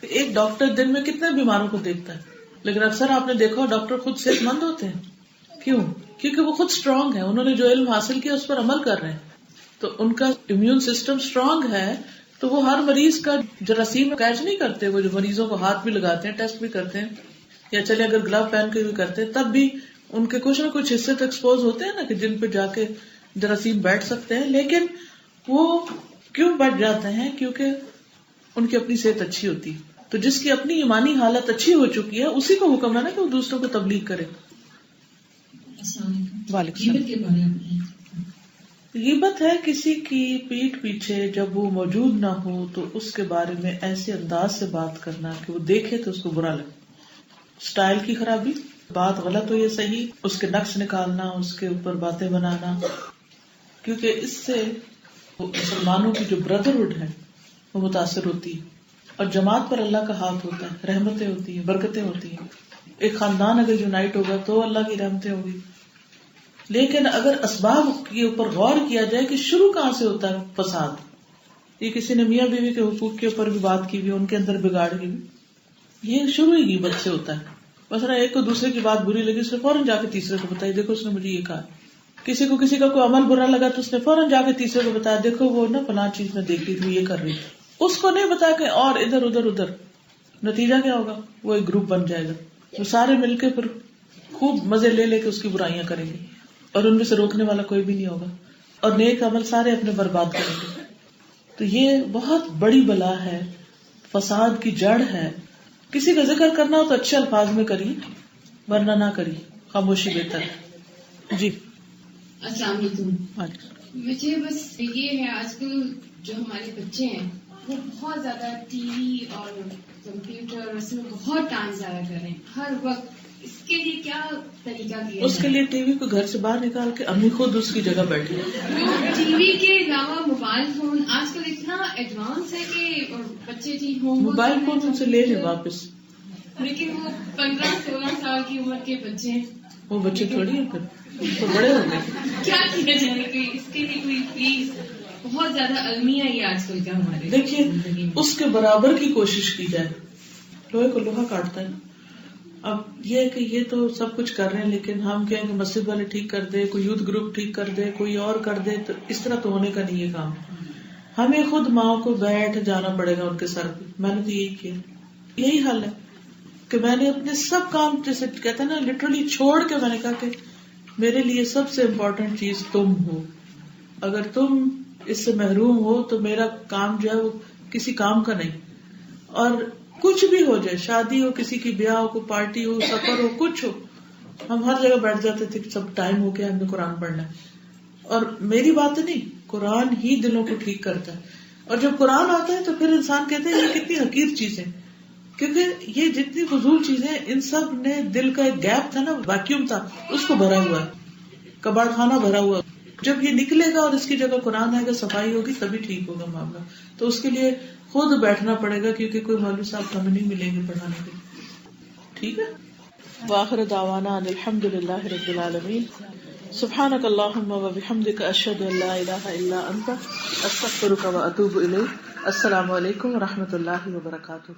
کہ ایک ڈاکٹر دن میں کتنے بیماروں کو دیکھتا ہے, لیکن اکثر آپ نے دیکھا ڈاکٹر خود صحت مند ہوتے ہیں. کیوں؟ کیونکہ وہ خود اسٹرانگ ہے, انہوں نے جو علم حاصل کیا اس پر عمل کر رہے ہیں, تو ان کا امیون سسٹم اسٹرانگ ہے, تو وہ ہر مریض کا جراثیم کیچ نہیں کرتے. وہ جو مریضوں کو ہاتھ بھی لگاتے ہیں, ٹیسٹ بھی کرتے ہیں, یا چلے اگر گلو پہن کے بھی کرتے ہیں, تب بھی ان کے کچھ نہ کچھ حصے تو ایکسپوز ہوتے ہیں نا کہ جن پہ جا کے جراثیم بیٹھ سکتے ہیں. لیکن وہ کیوں بیٹھ جاتے ہیں؟ کیونکہ ان کی اپنی صحت اچھی ہوتی ہے. تو جس کی اپنی ایمانی حالت اچھی ہو چکی ہے اسی کو حکم ہے نا کہ وہ دوسروں کو تبلیغ کرے. وعلیکم السلام. غیبت ہے کسی کی پیٹھ پیچھے جب وہ موجود نہ ہو تو اس کے بارے میں ایسے انداز سے بات کرنا کہ وہ دیکھے تو اس کو برا لگے. سٹائل کی خرابی, بات غلط ہو یا صحیح, اس کے نقص نکالنا, اس کے اوپر باتیں بنانا, کیونکہ اس سے مسلمانوں کی جو بردرہڈ ہے وہ متاثر ہوتی ہے, اور جماعت پر اللہ کا ہاتھ ہوتا ہے, رحمتیں ہوتی ہیں, برکتیں ہوتی ہیں. ایک خاندان اگر یونائٹ ہوگا تو اللہ کی رحمتیں ہوگی. لیکن اگر اسباب کے اوپر غور کیا جائے کہ شروع کہاں سے ہوتا ہے فساد, یہ کسی نے میاں بیوی کے حقوق کے اوپر بھی بات کی ہوئی, ان کے اندر بگاڑ کی ہوئی, یہ شروع ہی غیبت سے ہوتا ہے. مثلا ایک کو دوسرے کی بات بری لگی, اس نے فوراً جا کے تیسرے کو بتائی, دیکھو اس نے مجھے یہ کہا. کسی کو کسی کا کوئی عمل برا لگا تو اس نے فوراً جا کے تیسرے کو بتایا, دیکھو وہ نا فلاں چیز میں دیکھ رہی تھی, یہ کر رہی تھی. اس کو نہیں بتایا کہ اور ادھر ادھر ادھر. نتیجہ کیا ہوگا؟ وہ ایک گروپ بن جائے گا, وہ سارے مل کے پھر خوب مزے لے لے کے اس کی برائیاں کریں گے, اور ان میں سے روکنے والا کوئی بھی نہیں ہوگا, اور نیک عمل سارے اپنے برباد کریں گے. تو یہ بہت بڑی بلا ہے, فساد کی جڑ ہے. کسی کا ذکر کرنا ہو تو اچھے الفاظ میں کریے, ورنہ نہ کریے, خاموشی بہتر ہے. جی السلام علیکم. مجھے بس یہ ہے, آج کل جو ہمارے بچے ہیں وہ بہت زیادہ ٹی وی اور کمپیوٹر اس میں بہت ٹائم ضائع کر رہے ہیں ہر وقت. اس کے لیے کیا طریقہ کیا؟ اس کے لیے ٹی وی کو گھر سے باہر نکال کے امی خود اس کی جگہ بیٹھی. ٹی وی کے علاوہ موبائل فون آج کل اتنا ایڈوانس ہے کہ بچے جی موبائل فون ان سے لے لیں واپس. لیکن وہ 15-16 سال کی عمر کے بچے ہیں, وہ بچے تھوڑی ہیں, پھر تو بڑے ہو گئے. کیا کیا جائے کہ اس کے لیے کوئی پلیز, بہت زیادہ المیہ ہے آج کل کا ہمارے. دیکھیے اس کے برابر کی کوشش کی جائے, لوہے کو لوہا کاٹتا ہے. اب یہ ہے کہ یہ تو سب کچھ کر رہے ہیں, لیکن ہم کہیں کہ مسجد والے ٹھیک کر دے, کوئی یوتھ گروپ ٹھیک کر دے, کوئی اور کر دے, تو اس طرح تو ہونے کا نہیں یہ کام. ہمیں خود ماؤں کو بیٹھ جانا پڑے گا ان کے سر پہ. میں نے تو یہی کیا, یہی حل ہے کہ میں نے اپنے سب کام, جیسے کہتے ہیں نا لٹرلی چھوڑ کے, میں نے کہا کہ میرے لیے سب سے امپورٹنٹ چیز تم ہو. اگر تم اس سے محروم ہو تو میرا کام جو ہے وہ کسی کام کا نہیں. اور کچھ بھی ہو جائے, شادی ہو, کسی کی بیاہ ہو, کوئی پارٹی ہو, سفر ہو, کچھ ہو, ہم ہر جگہ بیٹھ جاتے تھے کہ سب ٹائم ہو گیا, ہم نے قرآن پڑھنا ہے. اور میری بات نہیں, قرآن ہی دلوں کو ٹھیک کرتا ہے. اور جب قرآن آتا ہے تو پھر انسان کہتے ہیں یہ کتنی حقیر چیزیں, کیونکہ یہ جتنی فضول چیزیں ان سب نے دل کا ایک گیپ تھا نا, ویکیوم تھا, اس کو بھرا ہوا ہے, کباڑ خانہ بھرا ہوا. جب یہ نکلے گا اور اس کی جگہ قرآن آئے گا, صفائی ہوگی, تبھی ٹھیک ہوگا معاملہ. تو اس کے لیے خود بیٹھنا پڑے گا, کیونکہ کوئی مولوی صاحب ہمیں نہیں ملیں گے پڑھانے کے. ٹھیک ہے. وآخر دعوانا ان الحمد للہ رب العالمین. سبحانک اللہم وبحمدک, اشہد ان لا الہ الا انت, استغفرک واتوب الیک. السلام علیکم ورحمۃ اللہ وبرکاتہ.